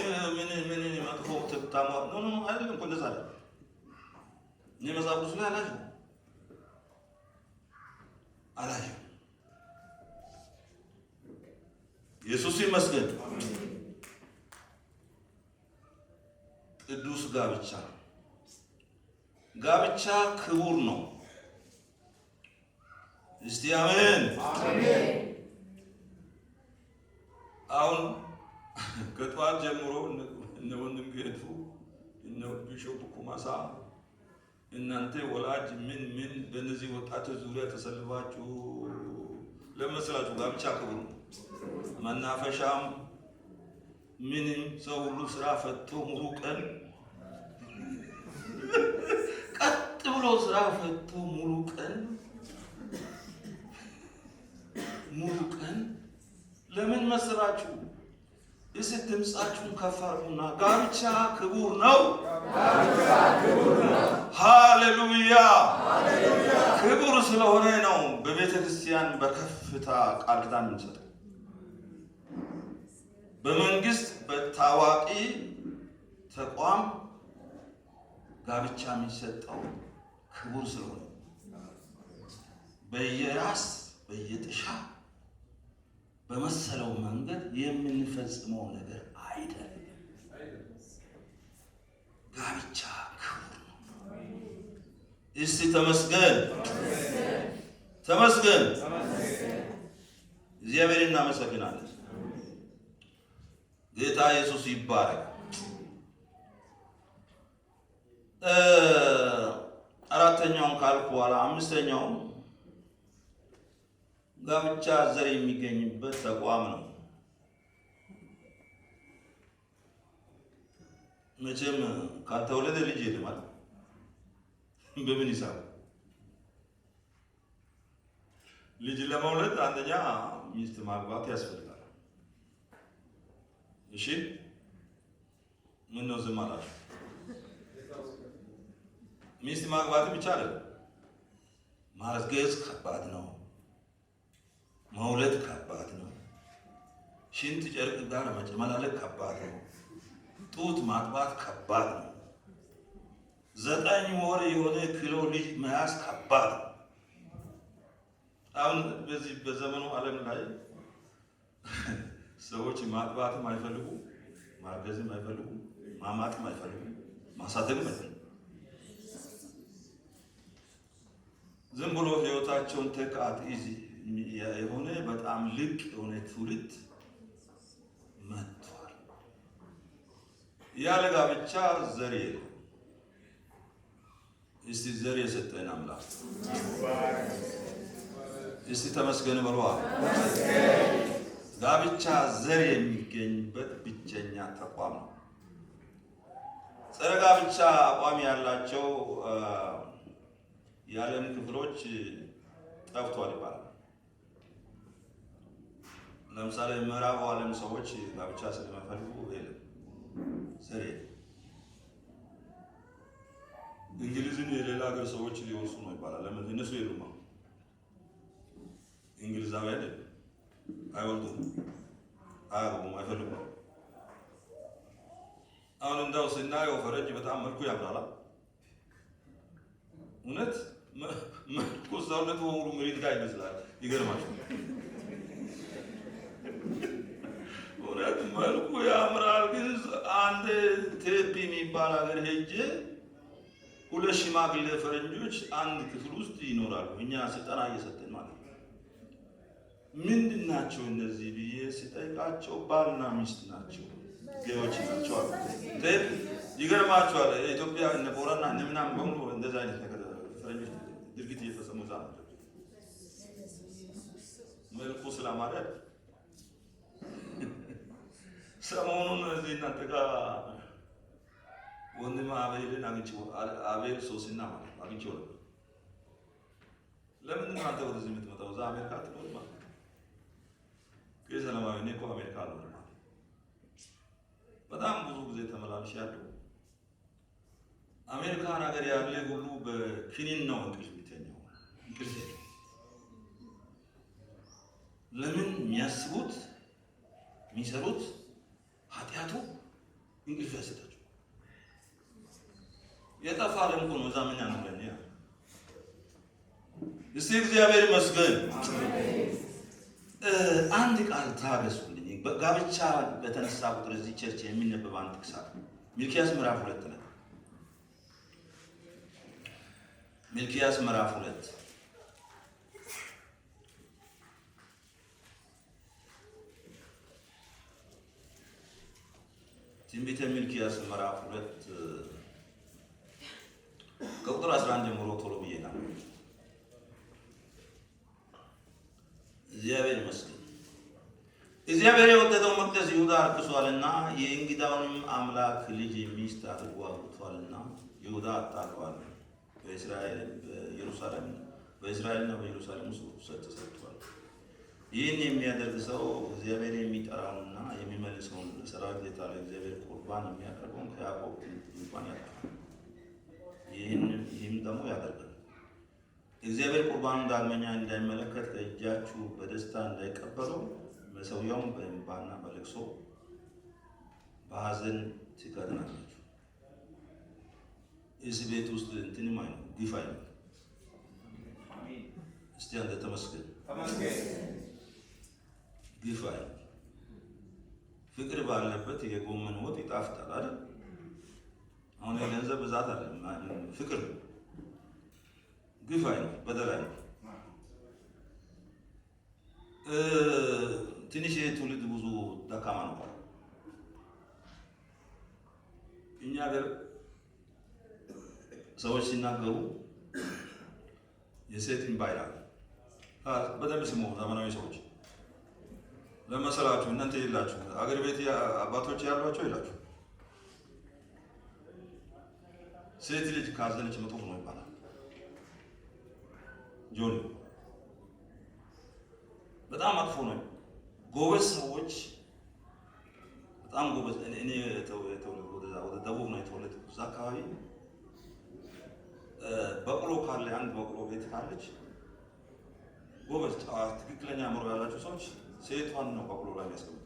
መጥፎ ትታማ ነው አይደለም እኮ እንደዛ አለ። እኔ መጽሐፍ ቅዱስ ላይ አላየሁ። ኢየሱስ ይመስገን። ቅዱስ ጋብቻ ክቡር ነው። እስቲ አሜን። አሁን ከጠዋት ጀምሮ እነ ወንድም ጌቱ እነ ቢሾፕ ኩማሳ እናንተ ወላጅ ምን በእነዚህ ወጣቶች ዙሪያ ተሰልፋችሁ ለመስላችሁ ጋብቻ ክቡር ነው። መናፈሻም ምንም ሰው ሁሉ ስራ ፈቶ ሙሉ ቀን ቀጥ ብሎ ስራ ፈቶ ሙሉ ቀን ለምን መስራችሁ? እስቲ ድምጻችሁን ከፍ አድርጉና ጋብቻ ክቡር ነው። ሃሌሉያ! ክቡር ስለሆነ ነው በቤተ ክርስቲያን በከፍታ ቃል ኪዳን የምንሰጠው። በመንግስት በታዋቂ ተቋም ጋብቻ የሚሰጠው ክቡር ስለሆነ በየራስ በየጥሻ በመሰለው መንገድ የምንፈጽመው ነገር አይደለም። ጋብቻ ክቡር ነው። እስቲ ተመስገን ተመስገን። እግዚአብሔር እናመሰግናለን። ጌታ ኢየሱስ ይባረክ። አራተኛውን ካልኩ በኋላ አምስተኛው ጋብቻ ዘር የሚገኝበት ተቋም ነው። መቼም ካልተወለደ ልጅ የለም አይደል? በምን ይሳብ? ልጅ ለመውለድ አንደኛ ሚስት ማግባት ያስፈልጋል። እሺ ምን ነው ዝም አላችሁ? ሚስት ማግባት ብቻ አይደለም፣ ማርገዝ ከባድ ነው። መውለድ ከባድ ነው። ሽንት ጨርቅ ጋር መጨመላለቅ ከባድ ነው። ጡት ማጥባት ከባድ ነው። 9 ወር የሆነ ኪሎ ልጅ መያዝ ከባድ ነው። አሁን በዚህ በዘመኑ ዓለም ላይ ሰዎች ማጥባትም አይፈልጉ፣ ማርገዝም አይፈልጉ፣ ማማጥም አይፈልጉ፣ ማሳደግም አይፈልጉ። ዝም ብሎ ህይወታቸውን ተቃት የሆነ በጣም ልቅ የሆነ ትውልድ መጥቷል። ያለ ጋብቻ ዘር የለም። እስቲ ዘር የሰጠን አምላክ እስቲ ተመስገን በሏ። ጋብቻ ዘር የሚገኝበት ብቸኛ ተቋም ነው። ጸረ ጋብቻ አቋም ያላቸው የዓለም ክፍሎች ጠፍቷል ይባላል። ለምሳሌ ምዕራቡ ዓለም ሰዎች ጋብቻ ስለማይፈልጉ የለም ዘር የለም። እንግሊዝን የሌላ ሀገር ሰዎች ሊወርሱ ነው ይባላል። ለምን? እነሱ የሉማ። እንግሊዛውያን አይወልዱም፣ አያገቡም፣ አይፈልጉም። አሁን እንዳው ስናየው ፈረንጅ በጣም መልኩ ያምራል። እውነት መልኩ ሰውነቱ በሙሉ መሬት ጋር ይመስላል። ይገርማችኋል። እውነት መልኩ ያምራል። ግን አንድ ቴፒ የሚባል ሀገር ሄጄ 2 ሽማግሌ ፈረንጆች አንድ ክፍል ውስጥ ይኖራሉ። እኛ ስልጠና እየሰጠን ማለት ነው። ምንድን ናቸው እነዚህ ብዬ ሲጠይቃቸው ባልና ሚስት ናቸው፣ ገዎች ናቸው አሉ። ይገርማቸዋል። ኢትዮጵያ እነ ቦረና እነ ምናምን በሙሉ እንደዚህ አይነት ነገር ፈረንጆች ድርጊት እየፈጸሙ ዛ ናቸው። መልኩ ስላማረ ሰሞኑን እዚህ እናንተ ጋር ወንድም አቤልን አግኝቼው አቤል ሶስና ማለት አግኝቼው ነበር። ለምንድን ነው አንተ ወደዚህ የምትመጣው? እዛ አሜሪካ ትኖር ማለት ከሰላማዊ እኔ እኮ አሜሪካ አልኖርም ማለት በጣም ብዙ ጊዜ ተመላልሻለሁ። አሜሪካን ሀገር ያለ ሁሉ በክኒን ነው እንቅልፍ የሚተኛው። እንቅልፍ ለምን? የሚያስቡት የሚሰሩት ኃጢአቱ እንቅልፍ ያሰጣቸው። የጠፋ ደምቆ ነው እዛ ምን ያነገን ያ እስቲ እግዚአብሔር ይመስገን። አንድ ቃል ታገሱልኝ። ጋብቻ በተነሳ ቁጥር እዚህ ቸርች የሚነበብ አንድ ጥቅስ ሚልክያስ ምዕራፍ 2 ነው። ሚልክያስ ምዕራፍ 2 ትንቢተ ሚልክያስ ምዕራፍ 2 ከቁጥር 11 ጀምሮ ቶሎ ብዬና እግዚአብሔር ይመስገን። እግዚአብሔር የወደደው መቅደስ ይሁዳ አርክሷልና የእንግዳውንም አምላክ ልጅ ሚስት አድርጎ አግብቷልና ይሁዳ አጣሏል። በእስራኤልና በኢየሩሳሌም ውስጥ ተሰጥቷል። ይህን የሚያደርግ ሰው እግዚአብሔር የሚጠራውንና የሚመልሰውን ለሠራዊት ጌታ ለእግዚአብሔር ቁርባን የሚያቀርበውን ከያዕቆብ ድንኳን ያጠፋል። ይህም ደግሞ ያደርጋል። እግዚአብሔር ቁርባኑን ዳግመኛ እንዳይመለከት ከእጃችሁ በደስታ እንዳይቀበለው መሠዊያውን በእንባና በልቅሶ በሐዘን ትከድናላችሁ። እዚህ ቤት ውስጥ እንትንም አይነት ግፍ አይነት አንተ ተመስገን። ግፍ አይደል? ፍቅር ባለበት የጎመን ወጥ ይጣፍጣል አይደል? አሁን የገንዘብ ብዛት አይደለም፣ ፍቅር ግፍ አይደል? በደል አይደል? ትንሽ የትውልድ ብዙ ደካማ ነው። እኛ ሀገር ሰዎች ሲናገሩ የሴትን ባይላል በደንብ ስሙ። ዘመናዊ ሰዎች ለመሰላችሁ እናንተ የላችሁ አገር ቤት አባቶች ያሏቸው ይላችሁ ሴት ልጅ ካዘነች መጥፎ ነው ይባላል። ጆኒ በጣም መጥፎ ነው። ጎበዝ ሰዎች በጣም ጎበዝ። እኔ ወደ ደቡብ ነው የተወለድኩት። እዛ አካባቢ በቅሎ ካለ አንድ በቅሎ ቤት ካለች ጎበዝ ትክክለኛ አእምሮ ያላቸው ሰዎች ሴቷን ነው በቅሎ ላይ የሚያስቀምጡ።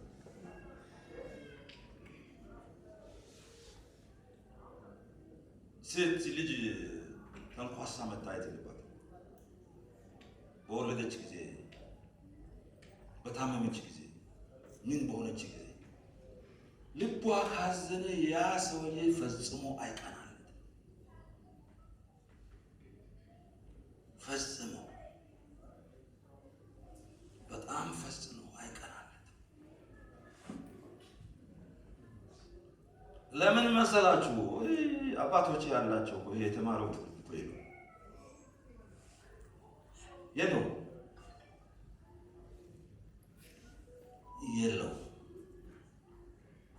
ሴት ልጅ ተንኳሳ መታየት የለባትም። በወለደች ጊዜ፣ በታመመች ጊዜ፣ ምን በሆነች ጊዜ ልቧ ካዘነ ያ ሰውዬ ፈጽሞ አይቀናለት። ፈጽሞ በጣም ፈጽሞ አይቀናለት። ለምን መሰላችሁ? አባቶች ያላቸው ይሄ የተማረው ትምህርት የለው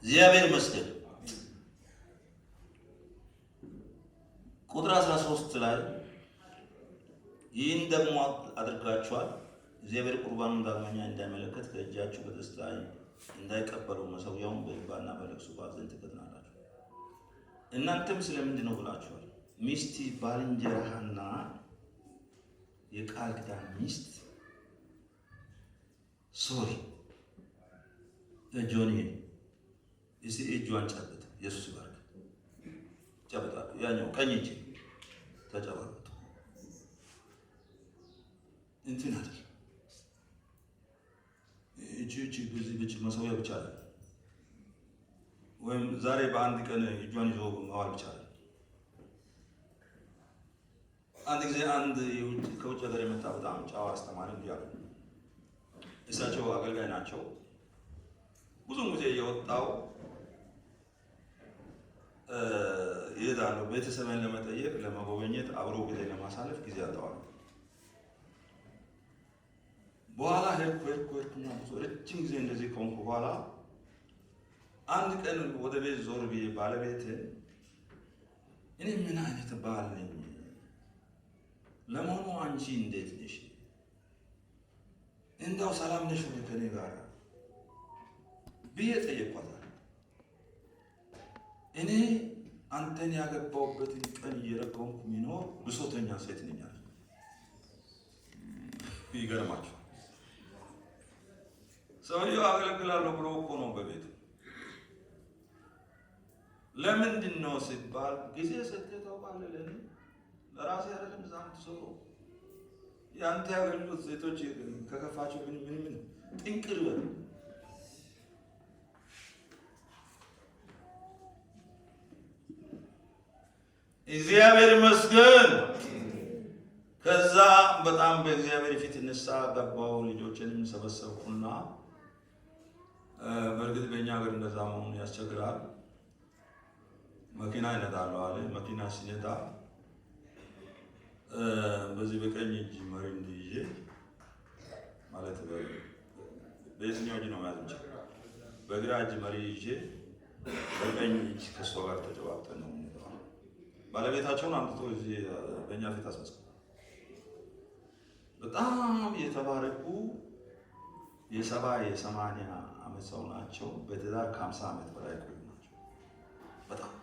እግዚአብሔር ይመስገን። ቁጥር 13 ላይ ይህን ደግሞ አድርጋችኋል፣ እግዚአብሔር ቁርባኑን ዳግመኛ እንዳይመለከት ከእጃችሁ በደስታ እንዳይቀበሉ መሠዊያውን በልባና በለቅሶ በሐዘን ትከድናላችሁ። እናንተም ስለምንድን ነው ብላችኋል። ሚስት ባልንጀራህና የቃል ኪዳን ሚስት ሶሪ ጆኒ እስቲ እጇን ጨብጥ። ኢየሱስ ይባርክ። ጨብጣ። ያኛው ቀኝ እጅ ተጨባበጡ። እንትን አይደል እቺ በዚህ ብቻ መሠዊያ ብቻ አይደል፣ ወይም ዛሬ በአንድ ቀን እጇን ይዞ መዋል ብቻ አይደል። አንድ ጊዜ አንድ ከውጭ ሀገር የመጣ በጣም ጨዋ አስተማሪ እንዲህ አሉ። እሳቸው አገልጋይ ናቸው። ብዙም ጊዜ እየወጣው ይሄዳሉ። ቤተሰብን ለመጠየቅ ለመጎብኘት፣ አብሮ ጊዜ ለማሳለፍ ጊዜ አጥተዋል። በኋላ ሄድኩና ብዙ ረጅም ጊዜ እንደዚህ ከሆንኩ በኋላ አንድ ቀን ወደ ቤት ዞር ብዬ ባለቤትን እኔ ምን አይነት ባል ነኝ? ለመሆኑ አንቺ እንዴት ነሽ? እንዳው ሰላም ነሽ ወይ ከኔ ጋር ብዬ ጠየቅኳታል። እኔ አንተን ያገባሁበትን ቀን እየረገምኩ የሚኖር ብሶተኛ ሴት ነኝ አለች። ይገርማችሁ፣ ሰውየው አገለግላለሁ ብሎ እኮ ነው በቤቱ። ለምንድን ነው ሲባል ጊዜ ሰጥተህ ታውቃለህ? ለእኔ ለራሴ አይደለም እዛ የምትሰራው የአንተ ያገኙት ሴቶች ከከፋቸው ምን ጥንቅር በል እግዚአብሔር ይመስገን። ከዛ በጣም በእግዚአብሔር ፊት ንስሐ ገባሁ። ልጆችንም ሰበሰብኩና በእርግጥ በእኛ ሀገር እንደዛ መሆኑን ያስቸግራል። መኪና ይነዳለሁ አለ። መኪና ሲነዳ በዚህ በቀኝ እጅ መሪ እንዲይዤ ማለት በየትኛው እጅ ነው ማለት እንችላል? በግራ እጅ መሪ ይዤ በቀኝ እጅ ከእሷ ጋር ተጨባብጠን ነው የምንሄደው። ባለቤታቸውን አምጥቶ እዚህ በእኛ ፊት አስመስክሯል። በጣም የተባረኩ የ70 ዓመት ሰው ናቸው። በትዳር ከ50 ዓመት በላይ ቆዩ ናቸው። በጣም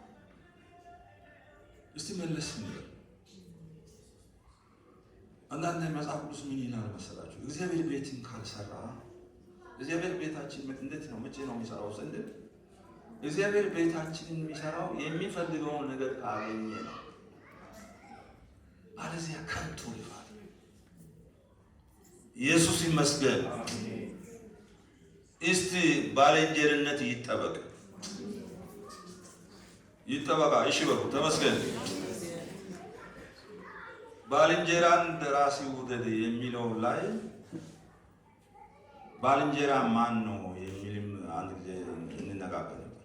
እስቲ መለስ እንበል። አንዳንድ መጽሐፍ ቅዱስ ምን ይላል መሰላችሁ? እግዚአብሔር ቤትን ካልሰራ እግዚአብሔር ቤታችን እንዴት ነው መቼ ነው የሚሰራው ስንል እግዚአብሔር ቤታችንን የሚሰራው የሚፈልገውን ነገር ካገኘ ነው። አለዚያ ከንቱ ልፋት ኢየሱስ ይመስገን። እስቲ ባልንጀርነት ይጠበቃ። እሺ በሉ ተመስገን። ባልንጀራን እንደራስ ውደድ የሚለው ላይ ባልንጀራ ማን ነው የሚልም አንድ ጊዜ እንነጋገር ነበር።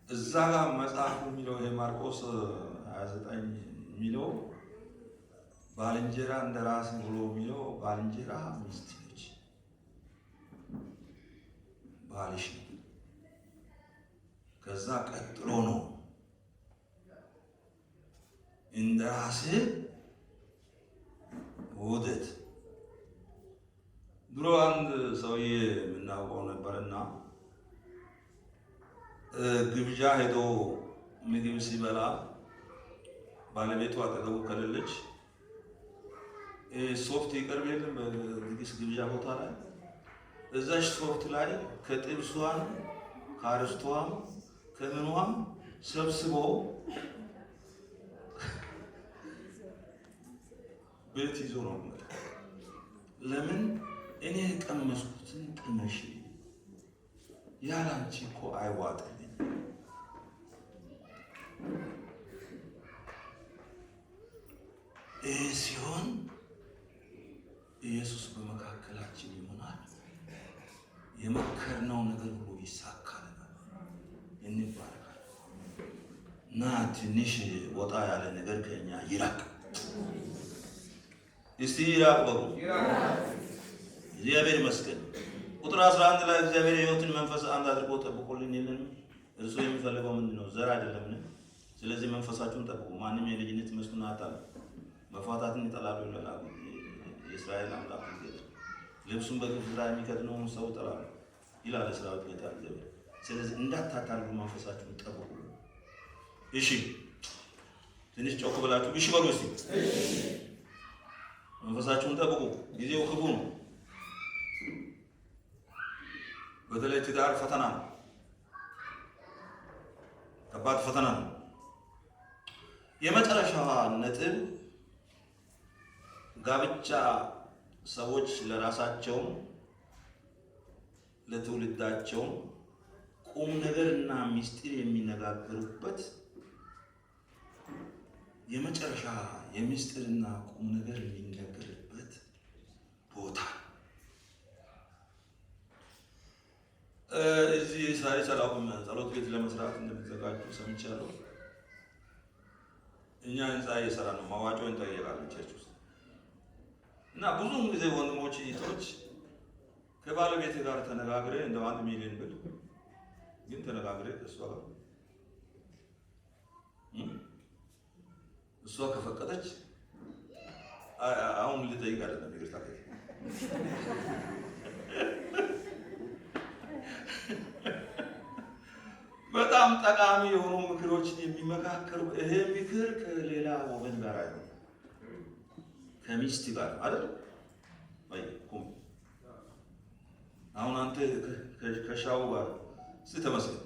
እዛ ጋር መጽሐፉ የሚለው የማርቆስ 29 የሚለው ባልንጀራ እንደራስ ብሎ የሚለው ባልንጀራ ሚስት ነች፣ ባልሽ ነው። ከዛ ቀጥሎ ነው እንደራስ ውደድ። ድሮ አንድ ሰውዬ የምናውቀው ነበርና ግብዣ ሄዶ ምግብ ሲበላ ባለቤቱ አጠገቡ ከሌለች ሶፍት ይቀርብ የለም በድግስ ግብዣ ቦታ ላይ እዛች ሶፍት ላይ ከጥብሷም ከአርስቷም ከምኗም ሰብስቦ ቤት ይዞ ነው። ለምን እኔ ቀመስኩትን ቅመሽ ያላንቺ እኮ አይዋጥልኝ። ይህ ሲሆን ኢየሱስ በመካከላችን ይሆናል። የመከርነው ነገር ሁሉ ይሳካልናል፣ እንባረካለን። እና ትንሽ ወጣ ያለ ነገር ከኛ ይራቅ። እስቲ ይራቅ በሉ። እግዚአብሔር ይመስገን። ቁጥር 11 ላይ እግዚአብሔር የሕይወትን መንፈስ አንድ አድርጎ ጠብቆልን የለን። እርሱ የሚፈልገው ምንድን ነው? ዘር አይደለምን? ስለዚህ መንፈሳችሁን ጠብቁ። ማንም የልጅነት መስኩን አታለ መፋታትን ይጠላሉ ይላል የእስራኤል አምላክ እግዚአብሔር። ልብሱን በግፍ ስራ የሚከድነውን ሰው ይጠላሉ ይላል የሠራዊት ጌታ እግዚአብሔር። ስለዚህ እንዳታታሉ መንፈሳችሁን ጠብቁ። እሺ፣ ትንሽ ጮክ ብላችሁ እሺ በሉ እስቲ። መንፈሳችሁን ጠብቁ። ጊዜው ክፉ ነው። በተለይ ትዳር ፈተና ነው፣ ከባድ ፈተና ነው። የመጨረሻዋ ነጥብ ጋብቻ ሰዎች ለራሳቸውም ለትውልዳቸው ቁም ነገርና ሚስጥር የሚነጋገሩበት የመጨረሻ የሚስጥርና ቁም ነገር የሚነገርበት ቦታ እዚህ ሳሪ ሰላም ጸሎት ቤት ለመስራት እንደምትዘጋጁ ሰምቻለሁ። እኛ ህንፃ እየሰራ ነው፣ ማዋጮ እንጠየቃለን ቸርች ውስጥ እና ብዙውን ጊዜ ወንድሞች እህቶች ከባለቤት ጋር ተነጋግሬ እንደው 1 ሚሊዮን ብር ግን ተነጋግሬ እሷ ከፈቀደች አሁን ልጠይቅ አይደለም ይቅርታ በጣም ጠቃሚ የሆኑ ምክሮችን የሚመካከሩ ይሄ ምክር ከሌላ ወገን ጋር አይደለም፣ ከሚስት ጋር አይደል? ቁም አሁን አንተ ከሻው ጋር ስትመስል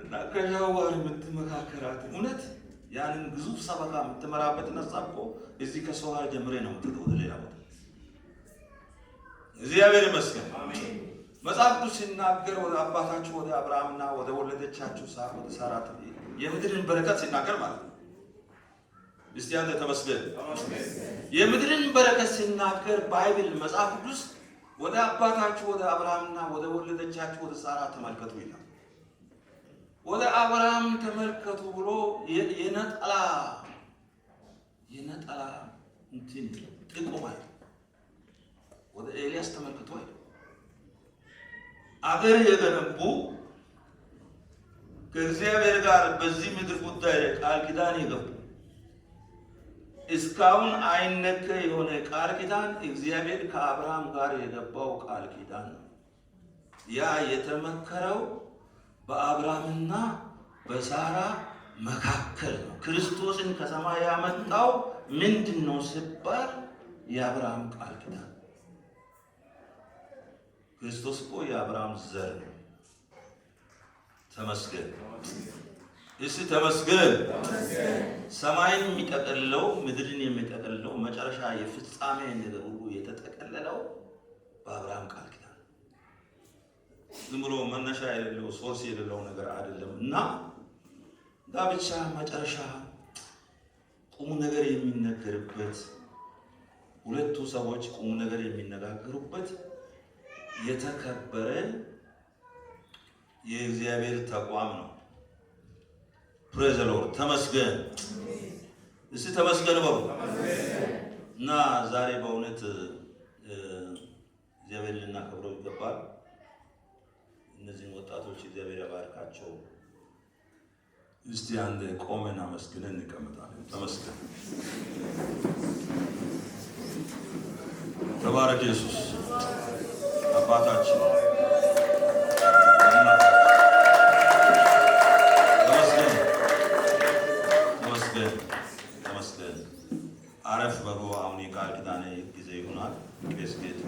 እና ከሻው ጋር የምትመካከራት እውነት ያንን ግዙፍ ሰበካ የምትመራበት ነጻቆ እዚህ ከሰው ጋር ጀምሬ ነው የምትተው ወደ ሌላ ቦታ። እግዚአብሔር ይመስገን። አሜን። መጽሐፍ ቅዱስ ሲናገር ወደ አባታችሁ ወደ አብርሃምና ወደ ወለደቻችሁ ወደ ሳራ የምድርን በረከት ሲናገር ማለት ነው። እስቲ አንተ ተመስገን። የምድርን በረከት ሲናገር ባይብል መጽሐፍ ቅዱስ ወደ አባታችሁ ወደ አብርሃምና ወደ ወለደቻችሁ ወደ ሳራ ተመልከቱ ይላል። ወደ አብርሃም ተመልከቱ ብሎ የነጠላ እንትን ጥቆማ ወደ ኤልያስ ተመልከቱ አይደል? አገር የገነቡ ከእግዚአብሔር ጋር በዚህ ምድር ጉዳይ ቃል ኪዳን የገቡ እስካሁን አይነከ የሆነ ቃል ኪዳን እግዚአብሔር ከአብርሃም ጋር የገባው ቃል ኪዳን ነው። ያ የተመከረው በአብርሃምና በሳራ መካከል ነው። ክርስቶስን ከሰማይ ያመጣው ምንድን ነው ሲባል የአብርሃም ቃል ኪዳን። ክርስቶስ እኮ የአብርሃም ዘር ነው። ተመስገን። እስቲ ተመስገን። ሰማይን የሚጠቀልለው ምድርን የሚጠቀልለው መጨረሻ የፍጻሜ ነገር ሁሉ የተጠቀለለው በአብርሃም ቃል ኪዳን ዝም ብሎ መነሻ የሌለው ሶርስ የሌለው ነገር አይደለም እና ጋብቻ መጨረሻ ቁም ነገር የሚነገርበት ሁለቱ ሰዎች ቁም ነገር የሚነጋገሩበት የተከበረ የእግዚአብሔር ተቋም ነው። ፕሬዝ ዘ ሎርድ ተመስገን። እስቲ ተመስገን በሉ እና ዛሬ በእውነት እግዚአብሔር ልናከብረው ይገባል። እነዚህን ወጣቶች እግዚአብሔር ያባርካቸው። እስቲ አንድ ቆመን አመስግነን እንቀመጣለን። ተመስገን። ተባረክ ኢየሱስ አባታችን ተመስገን። አረፍ በሉ። አሁን የቃል ኪዳን ጊዜ ይሆናል። ቄስ ጌቱ